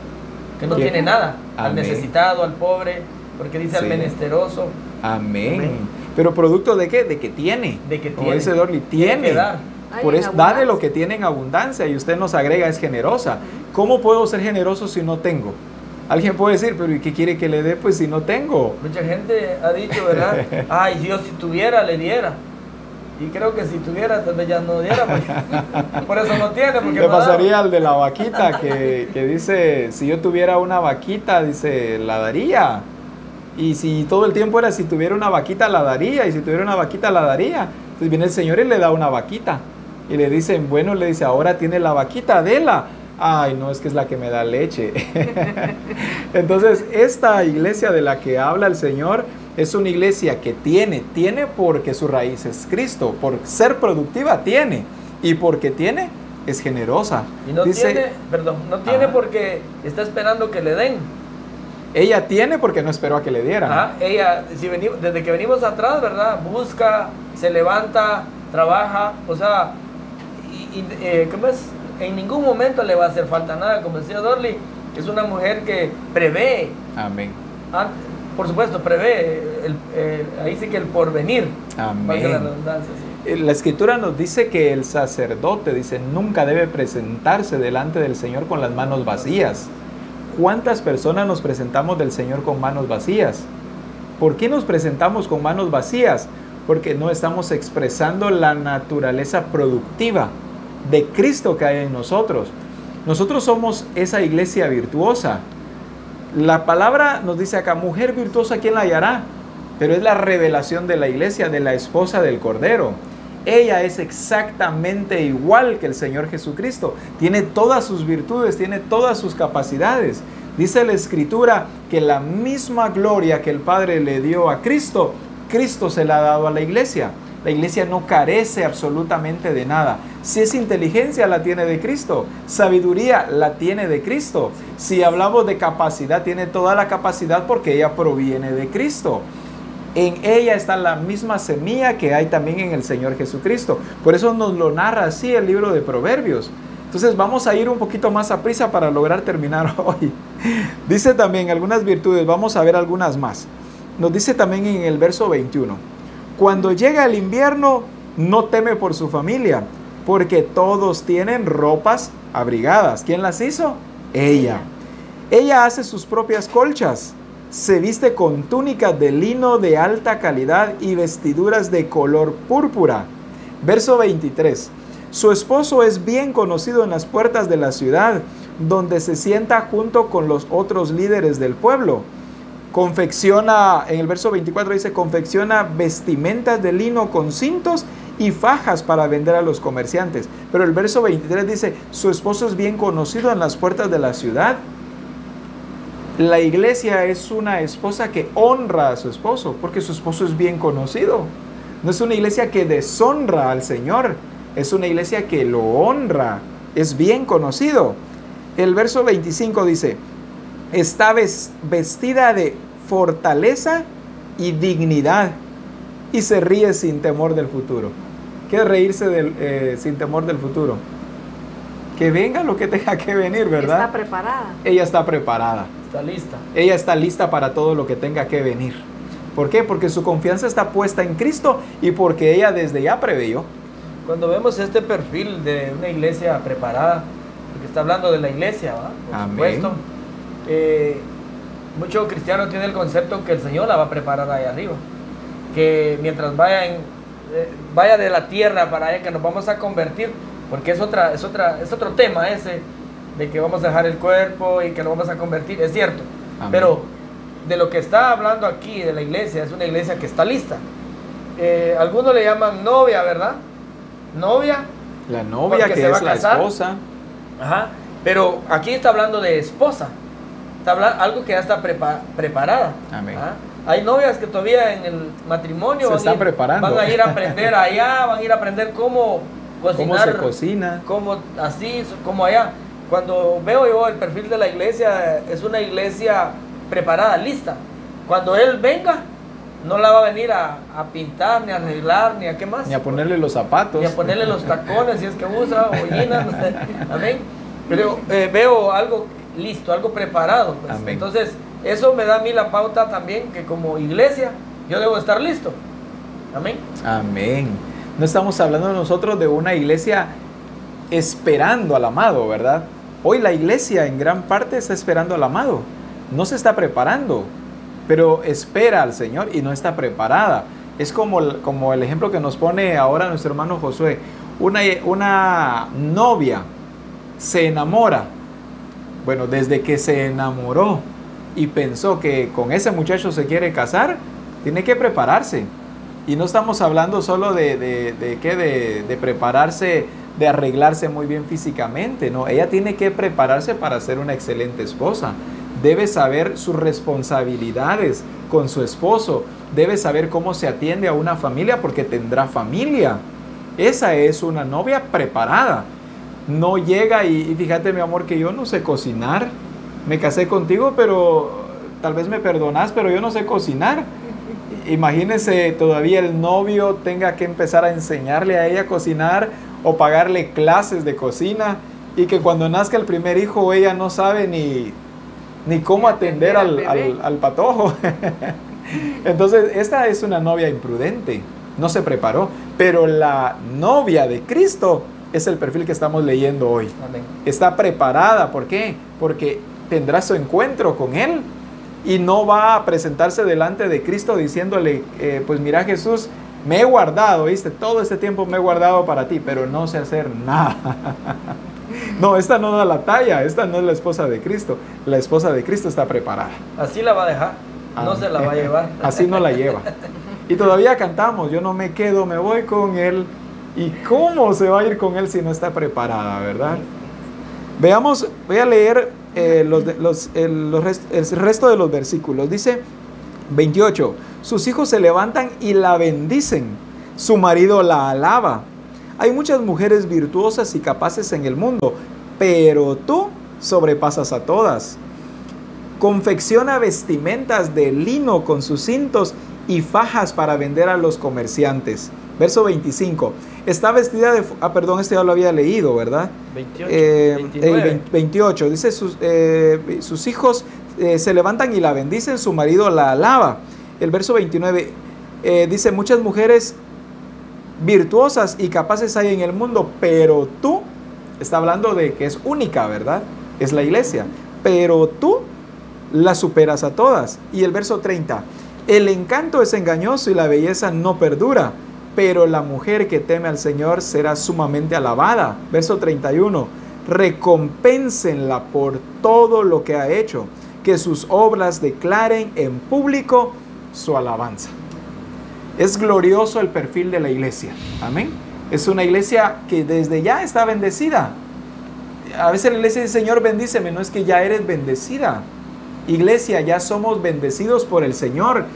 tiene nada. Amén. Al necesitado, al pobre, porque dice al menesteroso. Amén. Pero producto de qué? De que tiene. Como dice Dorly, tiene. Que dar. Por eso, da de lo que tiene en abundancia y usted nos agrega, es generosa. ¿Cómo puedo ser generoso si no tengo? Alguien puede decir, pero ¿y qué quiere que le dé? Pues si no tengo. Mucha gente ha dicho, ¿verdad? Ay, Dios, si tuviera, le diera. Y creo que si tuviera, tal vez ya no diera. Por eso no tiene. Porque le pasaría al de la vaquita que dice, si yo tuviera una vaquita, dice, la daría. Y si todo el tiempo era, si tuviera una vaquita, la daría. Y si tuviera una vaquita, la daría. Entonces viene el Señor y le da una vaquita. Y le dicen, bueno, le dice, ahora tiene la vaquita, déla. Ay, no, es que es la que me da leche. Entonces, esta iglesia de la que habla el Señor es una iglesia que tiene porque su raíz es Cristo. Por ser productiva, tiene. Y porque tiene, es generosa. Y no tiene porque está esperando que le den. Ella tiene porque no esperó a que le dieran. Ella, desde que venimos atrás, ¿verdad? Busca, se levanta, trabaja, o sea, ¿cómo es? En ningún momento le va a hacer falta nada, como decía Dorly, es una mujer que prevé. Amén. Por supuesto, prevé, ahí sí que el porvenir. Amén. La redundancia, sí. La Escritura nos dice que el sacerdote, dice, nunca debe presentarse delante del Señor con las manos vacías. ¿Cuántas personas nos presentamos del Señor con manos vacías? ¿Por qué nos presentamos con manos vacías? Porque no estamos expresando la naturaleza productiva de Cristo que hay en nosotros. Nosotros somos esa iglesia virtuosa. La palabra nos dice acá, mujer virtuosa, ¿quién la hallará? Pero es la revelación de la iglesia, de la esposa del Cordero. Ella es exactamente igual que el Señor Jesucristo. Tiene todas sus virtudes, tiene todas sus capacidades. Dice la Escritura que la misma gloria que el Padre le dio a Cristo, Cristo se la ha dado a la iglesia. La iglesia no carece absolutamente de nada. Si es inteligencia, la tiene de Cristo. Sabiduría, la tiene de Cristo. Si hablamos de capacidad, tiene toda la capacidad porque ella proviene de Cristo. En ella está la misma semilla que hay también en el Señor Jesucristo. Por eso nos lo narra así el libro de Proverbios. Entonces vamos a ir un poquito más a prisa para lograr terminar hoy. Dice también algunas virtudes, vamos a ver algunas más. Nos dice también en el verso 21. Cuando llega el invierno, no teme por su familia, porque todos tienen ropas abrigadas. ¿Quién las hizo? Ella. Ella hace sus propias colchas. Se viste con túnicas de lino de alta calidad y vestiduras de color púrpura. Verso 23. Su esposo es bien conocido en las puertas de la ciudad, donde se sienta junto con los otros líderes del pueblo. Confecciona, en el verso 24 dice, confecciona vestimentas de lino con cintos y fajas para vender a los comerciantes. Pero el verso 23 dice, su esposo es bien conocido en las puertas de la ciudad. La iglesia es una esposa que honra a su esposo, porque su esposo es bien conocido. No es una iglesia que deshonra al Señor, es una iglesia que lo honra, es bien conocido. El verso 25 dice, está vestida de fortaleza y dignidad y se ríe sin temor del futuro. ¿Qué es reírse sin temor del futuro? Que venga lo que tenga que venir, ¿verdad? Está preparada. Ella está preparada. Está lista. Ella está lista para todo lo que tenga que venir. ¿Por qué? Porque su confianza está puesta en Cristo y porque ella desde ya preveyó. Cuando vemos este perfil de una iglesia preparada, porque está hablando de la iglesia, ¿va? Por Amén. supuesto, muchos cristianos tienen el concepto que el Señor la va a preparar ahí arriba, que mientras vaya de la tierra para allá, que nos vamos a convertir, porque es otro tema ese, de que vamos a dejar el cuerpo y que nos vamos a convertir, es cierto. Amén. Pero de lo que está hablando aquí de la iglesia, es una iglesia que está lista. Algunos le llaman novia, ¿verdad? Novia. La novia, porque que se va es a la casar. esposa. Ajá. Pero aquí está hablando de esposa. Está hablando algo que ya está preparada. Amén. Ajá. Hay novias que todavía en el matrimonio Se están preparando. van a ir a aprender allá, van a ir a aprender cómo cocinar. Cómo se cocina. Cómo así, como allá. Cuando veo yo el perfil de la iglesia, es una iglesia preparada, lista. Cuando Él venga, no la va a venir a pintar, ni a arreglar, ni a qué más. Ni a ponerle los zapatos. Ni a ponerle los tacones, si es que usa, bollinas. Amén. Pero veo algo listo, algo preparado. Pues. Amén. Entonces, eso me da a mí la pauta también que como iglesia yo debo estar listo. Amén. Amén. No estamos hablando nosotros de una iglesia esperando al amado, ¿verdad? Hoy la iglesia en gran parte está esperando al amado. No se está preparando, pero espera al Señor y no está preparada. Es como el ejemplo que nos pone ahora nuestro hermano Josué. Una novia se enamora. Bueno, desde que se enamoró y pensó que con ese muchacho se quiere casar, tiene que prepararse. Y no estamos hablando solo de prepararse, de arreglarse muy bien físicamente, no. Ella tiene que prepararse para ser una excelente esposa. Debe saber sus responsabilidades con su esposo. Debe saber cómo se atiende a una familia porque tendrá familia. Esa es una novia preparada. No llega y fíjate, mi amor, que yo no sé cocinar. Me casé contigo, pero tal vez me perdonas, pero yo no sé cocinar. Imagínese todavía el novio tenga que empezar a enseñarle a ella a cocinar o pagarle clases de cocina y que cuando nazca el primer hijo ella no sabe ni cómo atender al patojo. Entonces, esta es una novia imprudente, no se preparó, pero la novia de Cristo es el perfil que estamos leyendo hoy. Amén. Está preparada, ¿por qué? Porque tendrá su encuentro con Él y no va a presentarse delante de Cristo diciéndole, pues mira Jesús, me he guardado, ¿viste? Todo este tiempo me he guardado para ti, pero no sé hacer nada. No, esta no da la talla, esta no es la esposa de Cristo. La esposa de Cristo está preparada. Así la va a dejar, no se la va a llevar. Así no la lleva. Y todavía cantamos, yo no me quedo, me voy con Él. ¿Y cómo se va a ir con Él si no está preparada, verdad? Veamos, voy a leer el resto de los versículos. Dice 28, sus hijos se levantan y la bendicen, su marido la alaba. Hay muchas mujeres virtuosas y capaces en el mundo, pero tú sobrepasas a todas. Confecciona vestimentas de lino con sus cintos y fajas para vender a los comerciantes. Verso 25. Está vestida de... perdón, este ya lo había leído, ¿verdad? 28. Dice, sus hijos se levantan y la bendicen, su marido la alaba. El verso 29 dice, muchas mujeres virtuosas y capaces hay en el mundo, pero tú, está hablando de que es única, ¿verdad? Es la iglesia. Pero tú la superas a todas. Y el verso 30. El encanto es engañoso y la belleza no perdura, pero la mujer que teme al Señor será sumamente alabada. Verso 31. Recompénsenla por todo lo que ha hecho, que sus obras declaren en público su alabanza. Es glorioso el perfil de la iglesia. Amén. Es una iglesia que desde ya está bendecida. A veces la iglesia dice, Señor, bendíceme. No es que ya eres bendecida. Iglesia, ya somos bendecidos por el Señor.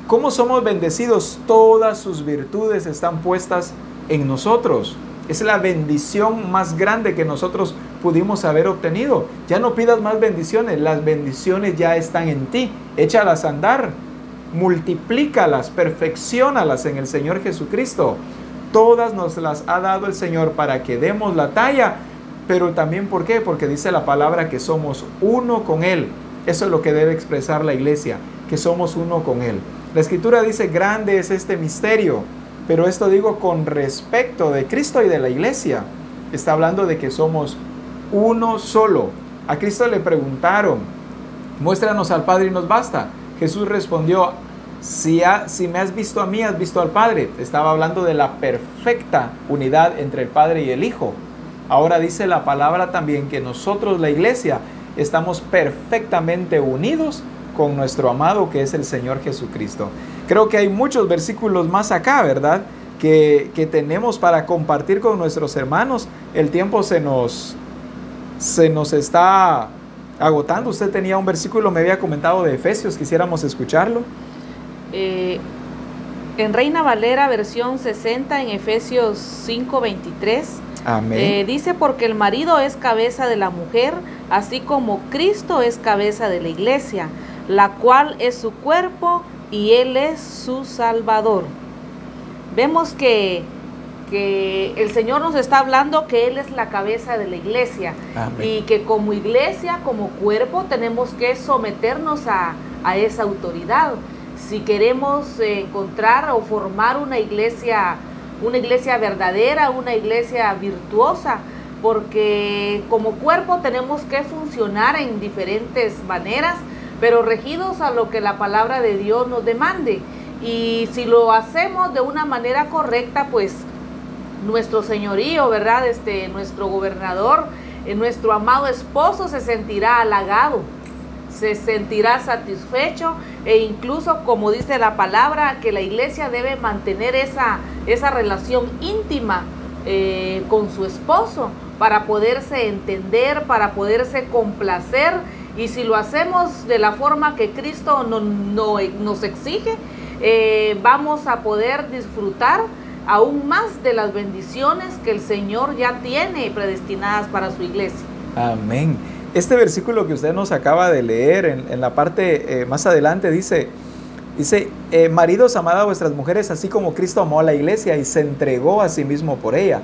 ¿Cómo somos bendecidos? Todas sus virtudes están puestas en nosotros. Es la bendición más grande que nosotros pudimos haber obtenido. Ya no pidas más bendiciones. Las bendiciones ya están en ti. Échalas a andar. Multiplícalas, perfecciónalas en el Señor Jesucristo. Todas nos las ha dado el Señor para que demos la talla, pero también ¿por qué? Porque dice la palabra que somos uno con Él. Eso es lo que debe expresar la iglesia, que somos uno con Él. La Escritura dice, grande es este misterio, pero esto digo con respecto de Cristo y de la iglesia. Está hablando de que somos uno solo. A Cristo le preguntaron, muéstranos al Padre y nos basta. Jesús respondió, si me has visto a mí, has visto al Padre. Estaba hablando de la perfecta unidad entre el Padre y el Hijo. Ahora dice la palabra también que nosotros, la iglesia, estamos perfectamente unidos con nuestro amado que es el Señor Jesucristo. Creo que hay muchos versículos más acá, ¿verdad? Que tenemos para compartir con nuestros hermanos. El tiempo se nos está agotando. Usted tenía un versículo, me había comentado, de Efesios, quisiéramos escucharlo. En Reina Valera, versión 60, en Efesios 5:23. Amén. Dice, porque el marido es cabeza de la mujer, así como Cristo es cabeza de la iglesia, la cual es su cuerpo y Él es su Salvador. Vemos que el Señor nos está hablando que Él es la cabeza de la iglesia. Amén. Y que como iglesia, como cuerpo, tenemos que someternos a esa autoridad. Si queremos encontrar o formar una iglesia verdadera, una iglesia virtuosa, porque como cuerpo tenemos que funcionar en diferentes maneras, pero regidos a lo que la palabra de Dios nos demande. Y si lo hacemos de una manera correcta, pues nuestro señorío, ¿verdad? Nuestro gobernador, nuestro amado esposo se sentirá halagado, se sentirá satisfecho, e incluso, como dice la palabra, que la iglesia debe mantener esa relación íntima con su esposo para poderse entender, para poderse complacer. Y si lo hacemos de la forma que Cristo nos exige, vamos a poder disfrutar aún más de las bendiciones que el Señor ya tiene predestinadas para su iglesia. Amén. Este versículo que usted nos acaba de leer en la parte más adelante dice, maridos, amad a vuestras mujeres así como Cristo amó a la iglesia y se entregó a sí mismo por ella.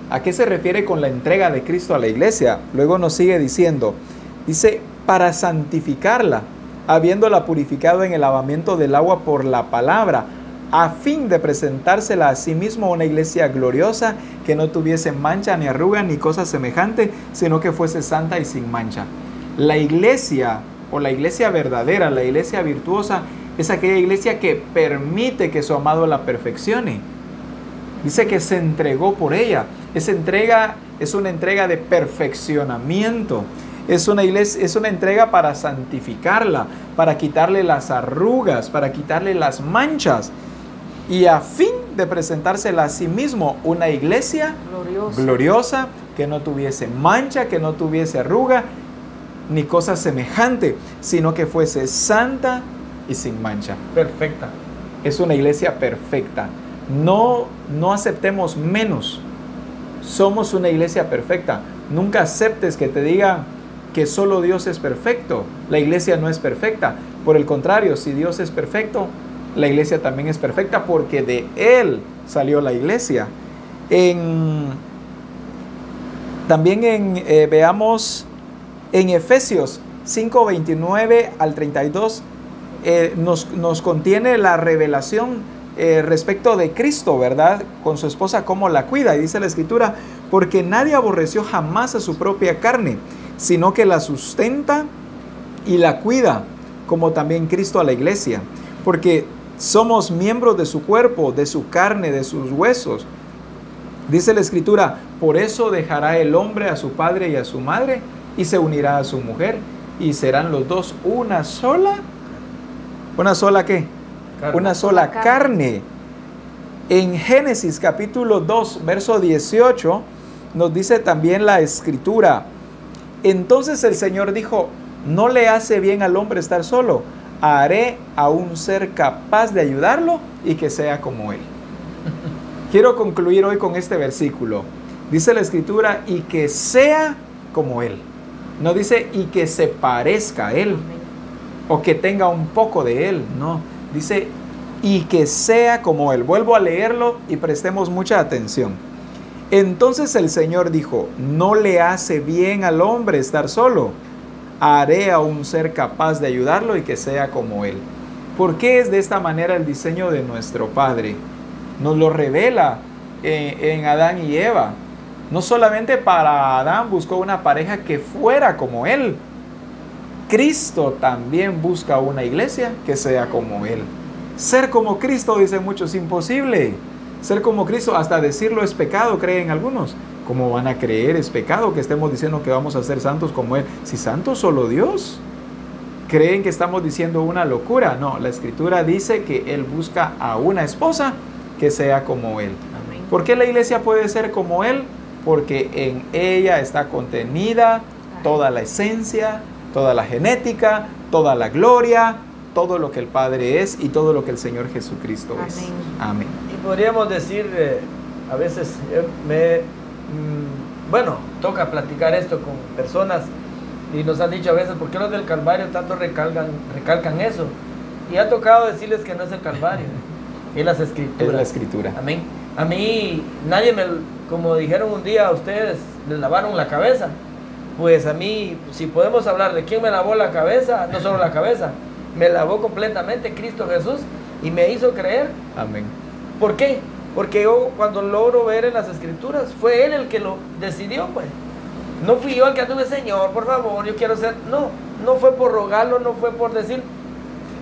¿A qué se refiere con la entrega de Cristo a la iglesia? Luego nos sigue diciendo, dice, para santificarla, habiéndola purificado en el lavamiento del agua por la palabra, a fin de presentársela a sí mismo una iglesia gloriosa, que no tuviese mancha ni arruga ni cosa semejante, sino que fuese santa y sin mancha. La iglesia, o la iglesia verdadera, la iglesia virtuosa, es aquella iglesia que permite que su amado la perfeccione. Dice que se entregó por ella. Esa entrega es una entrega de perfeccionamiento. Es una entrega para santificarla, para quitarle las arrugas, para quitarle las manchas, y a fin de presentársela a sí mismo una iglesia gloriosa, que no tuviese mancha, que no tuviese arruga, ni cosa semejante, sino que fuese santa y sin mancha. Perfecta. Es una iglesia perfecta. No aceptemos menos. Somos una iglesia perfecta. Nunca aceptes que te digan que solo Dios es perfecto. La iglesia no es perfecta. Por el contrario, si Dios es perfecto, la iglesia también es perfecta, porque de Él salió la iglesia. Veamos en Efesios 5:29 al 32, nos contiene la revelación respecto de Cristo, ¿verdad? Con su esposa, cómo la cuida. Y dice la Escritura, porque nadie aborreció jamás a su propia carne, sino que la sustenta y la cuida, como también Cristo a la iglesia, porque somos miembros de su cuerpo, de su carne, de sus huesos. Dice la Escritura, por eso dejará el hombre a su padre y a su madre, y se unirá a su mujer, y serán los dos una sola. ¿Una sola qué? Carne. Una sola carne. En Génesis capítulo 2, verso 18, nos dice también la Escritura, entonces el Señor dijo, no le hace bien al hombre estar solo, haré a un ser capaz de ayudarlo y que sea como él. Quiero concluir hoy con este versículo. Dice la Escritura, y que sea como él. No dice, y que se parezca a él, o que tenga un poco de él. No, dice, y que sea como Él. Vuelvo a leerlo y prestemos mucha atención. Entonces el Señor dijo, no le hace bien al hombre estar solo. Haré a un ser capaz de ayudarlo y que sea como Él. ¿Por qué es de esta manera el diseño de nuestro Padre? Nos lo revela en Adán y Eva. No solamente para Adán buscó una pareja que fuera como Él. Cristo también busca una iglesia que sea como Él. Ser como Cristo, dicen muchos, es imposible. Ser como Cristo, hasta decirlo es pecado, creen algunos. ¿Cómo van a creer? Es pecado que estemos diciendo que vamos a ser santos como Él. Si santo solo Dios. ¿Creen que estamos diciendo una locura? No, la Escritura dice que Él busca a una esposa que sea como Él. Amén. ¿Por qué la iglesia puede ser como Él? Porque en ella está contenida toda la esencia, toda la genética, toda la gloria, todo lo que el Padre es y todo lo que el Señor Jesucristo es. Amén. Amén. Y podríamos decir, a veces bueno, toca platicar esto con personas y nos han dicho a veces, ¿por qué los del Calvario tanto recalcan eso? Y ha tocado decirles que no es el Calvario, es las Escrituras. Es la Escritura. Amén. A mí, nadie como dijeron un día a ustedes, les lavaron la cabeza. Pues a mí, si podemos hablar de quién me lavó la cabeza, no solo la cabeza, me lavó completamente Cristo Jesús y me hizo creer. Amén. ¿Por qué? Porque yo cuando logro ver en las Escrituras, fue Él el que lo decidió, pues. No fui yo el que anduve, Señor, por favor, yo quiero ser. No fue por rogarlo, no fue por decir.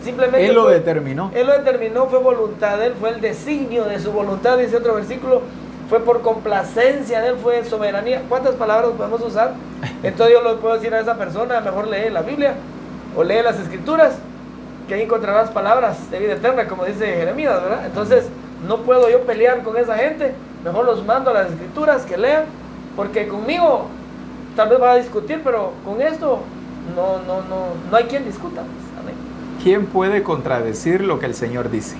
Simplemente Él lo determinó. Él lo determinó, fue voluntad de Él, fue el designio de su voluntad, dice otro versículo. Fue por complacencia de Él, fue soberanía. ¿Cuántas palabras podemos usar? Entonces yo le puedo decir a esa persona, mejor lee la Biblia o lee las Escrituras, que ahí encontrarás palabras de vida eterna, como dice Jeremías, ¿verdad? Entonces no puedo yo pelear con esa gente, mejor los mando a las Escrituras que lean, porque conmigo tal vez va a discutir, pero con esto no hay quien discuta. Amén. ¿Quién puede contradecir lo que el Señor dice?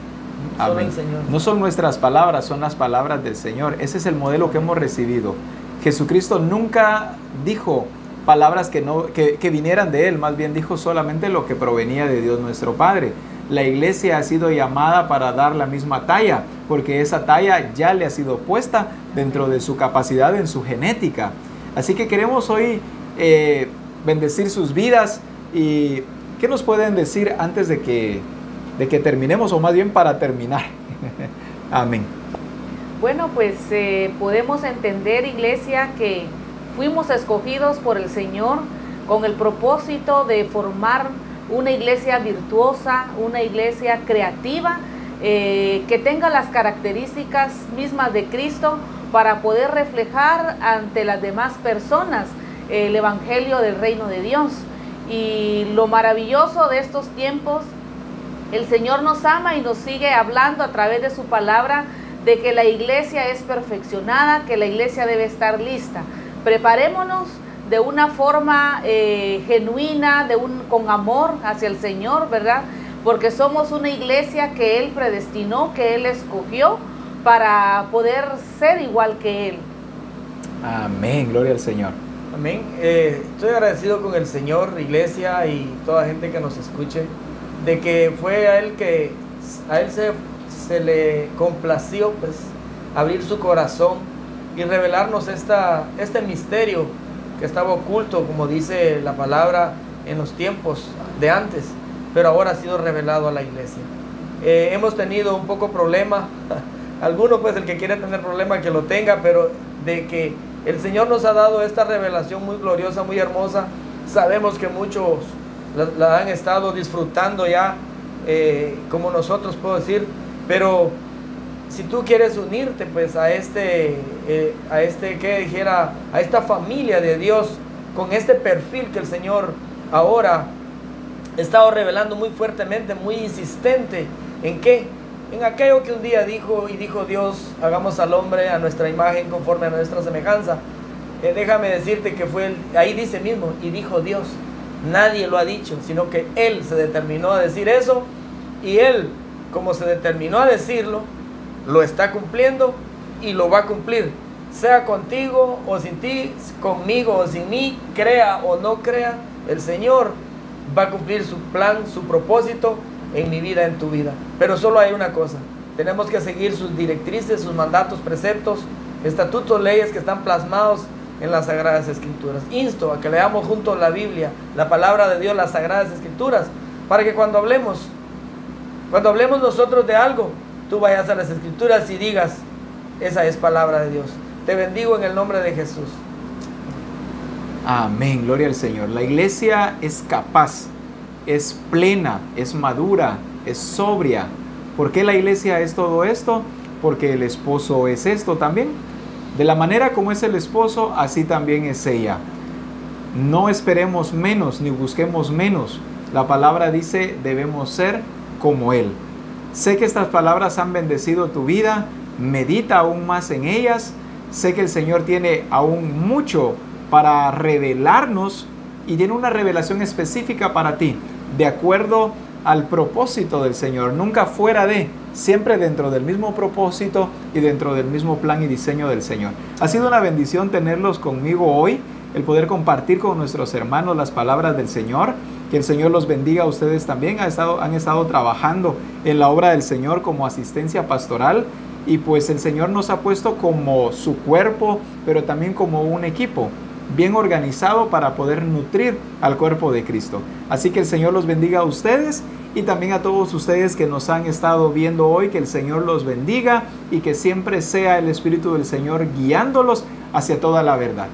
Solo Amén. el Señor. No son nuestras palabras, son las palabras del Señor. Ese es el modelo que hemos recibido. Jesucristo nunca dijo palabras que vinieran de Él, más bien dijo solamente lo que provenía de Dios nuestro Padre. La iglesia ha sido llamada para dar la misma talla, porque esa talla ya le ha sido puesta dentro de su capacidad, en su genética. Así que queremos hoy bendecir sus vidas. ¿Y qué nos pueden decir antes de que terminemos, o más bien para terminar? Amén. Bueno, pues podemos entender, iglesia, que fuimos escogidos por el Señor con el propósito de formar una iglesia virtuosa, una iglesia creativa, que tenga las características mismas de Cristo para poder reflejar ante las demás personas el Evangelio del Reino de Dios. Y lo maravilloso de estos tiempos, el Señor nos ama y nos sigue hablando a través de su palabra de que la iglesia es perfeccionada, que la iglesia debe estar lista. Preparémonos de una forma genuina, con amor hacia el Señor, ¿verdad? Porque somos una iglesia que Él predestinó, que Él escogió para poder ser igual que Él. Amén, gloria al Señor. Amén. Estoy agradecido con el Señor, iglesia y toda gente que nos escuche, de que fue a Él se le complació, pues, abrir su corazón y revelarnos este misterio que estaba oculto, como dice la palabra, en los tiempos de antes, pero ahora ha sido revelado a la iglesia. Hemos tenido un poco problema, algunos, pues, el que quiere tener problema que lo tenga, pero de que el Señor nos ha dado esta revelación muy gloriosa, muy hermosa. Sabemos que muchos la han estado disfrutando ya, como nosotros, puedo decir, pero si tú quieres unirte, pues, a esta familia de Dios, con este perfil que el Señor ahora ha estado revelando muy fuertemente, muy insistente, ¿en qué? En aquello que un día dijo Dios, hagamos al hombre a nuestra imagen, conforme a nuestra semejanza. Déjame decirte que ahí dice mismo, y dijo Dios. Nadie lo ha dicho, sino que Él se determinó a decir eso, y Él, como se determinó a decirlo, lo está cumpliendo y lo va a cumplir, sea contigo o sin ti, conmigo o sin mí, crea o no crea, el Señor va a cumplir su plan, su propósito, en mi vida, en tu vida. Pero solo hay una cosa: tenemos que seguir sus directrices, sus mandatos, preceptos, estatutos, leyes que están plasmados en las Sagradas Escrituras. Insto a que leamos juntos la Biblia, la palabra de Dios, las Sagradas Escrituras, para que cuando hablemos nosotros de algo, tú vayas a las Escrituras y digas: esa es palabra de Dios. Te bendigo en el nombre de Jesús. Amén, gloria al Señor. La iglesia es capaz, es plena, es madura, es sobria. ¿Por qué la iglesia es todo esto? Porque el esposo es esto también. De la manera como es el esposo, así también es ella. No esperemos menos ni busquemos menos. La palabra dice: debemos ser como Él. Sé que estas palabras han bendecido tu vida. Medita aún más en ellas. Sé que el Señor tiene aún mucho para revelarnos y tiene una revelación específica para ti, de acuerdo al propósito del Señor, nunca fuera de, siempre dentro del mismo propósito y dentro del mismo plan y diseño del Señor. Ha sido una bendición tenerlos conmigo hoy, el poder compartir con nuestros hermanos las palabras del Señor. Que el Señor los bendiga a ustedes también. Han estado trabajando en la obra del Señor como asistencia pastoral, y pues el Señor nos ha puesto como su cuerpo, pero también como un equipo bien organizado para poder nutrir al cuerpo de Cristo. Así que el Señor los bendiga a ustedes y también a todos ustedes que nos han estado viendo hoy. Que el Señor los bendiga y que siempre sea el Espíritu del Señor guiándolos hacia toda la verdad.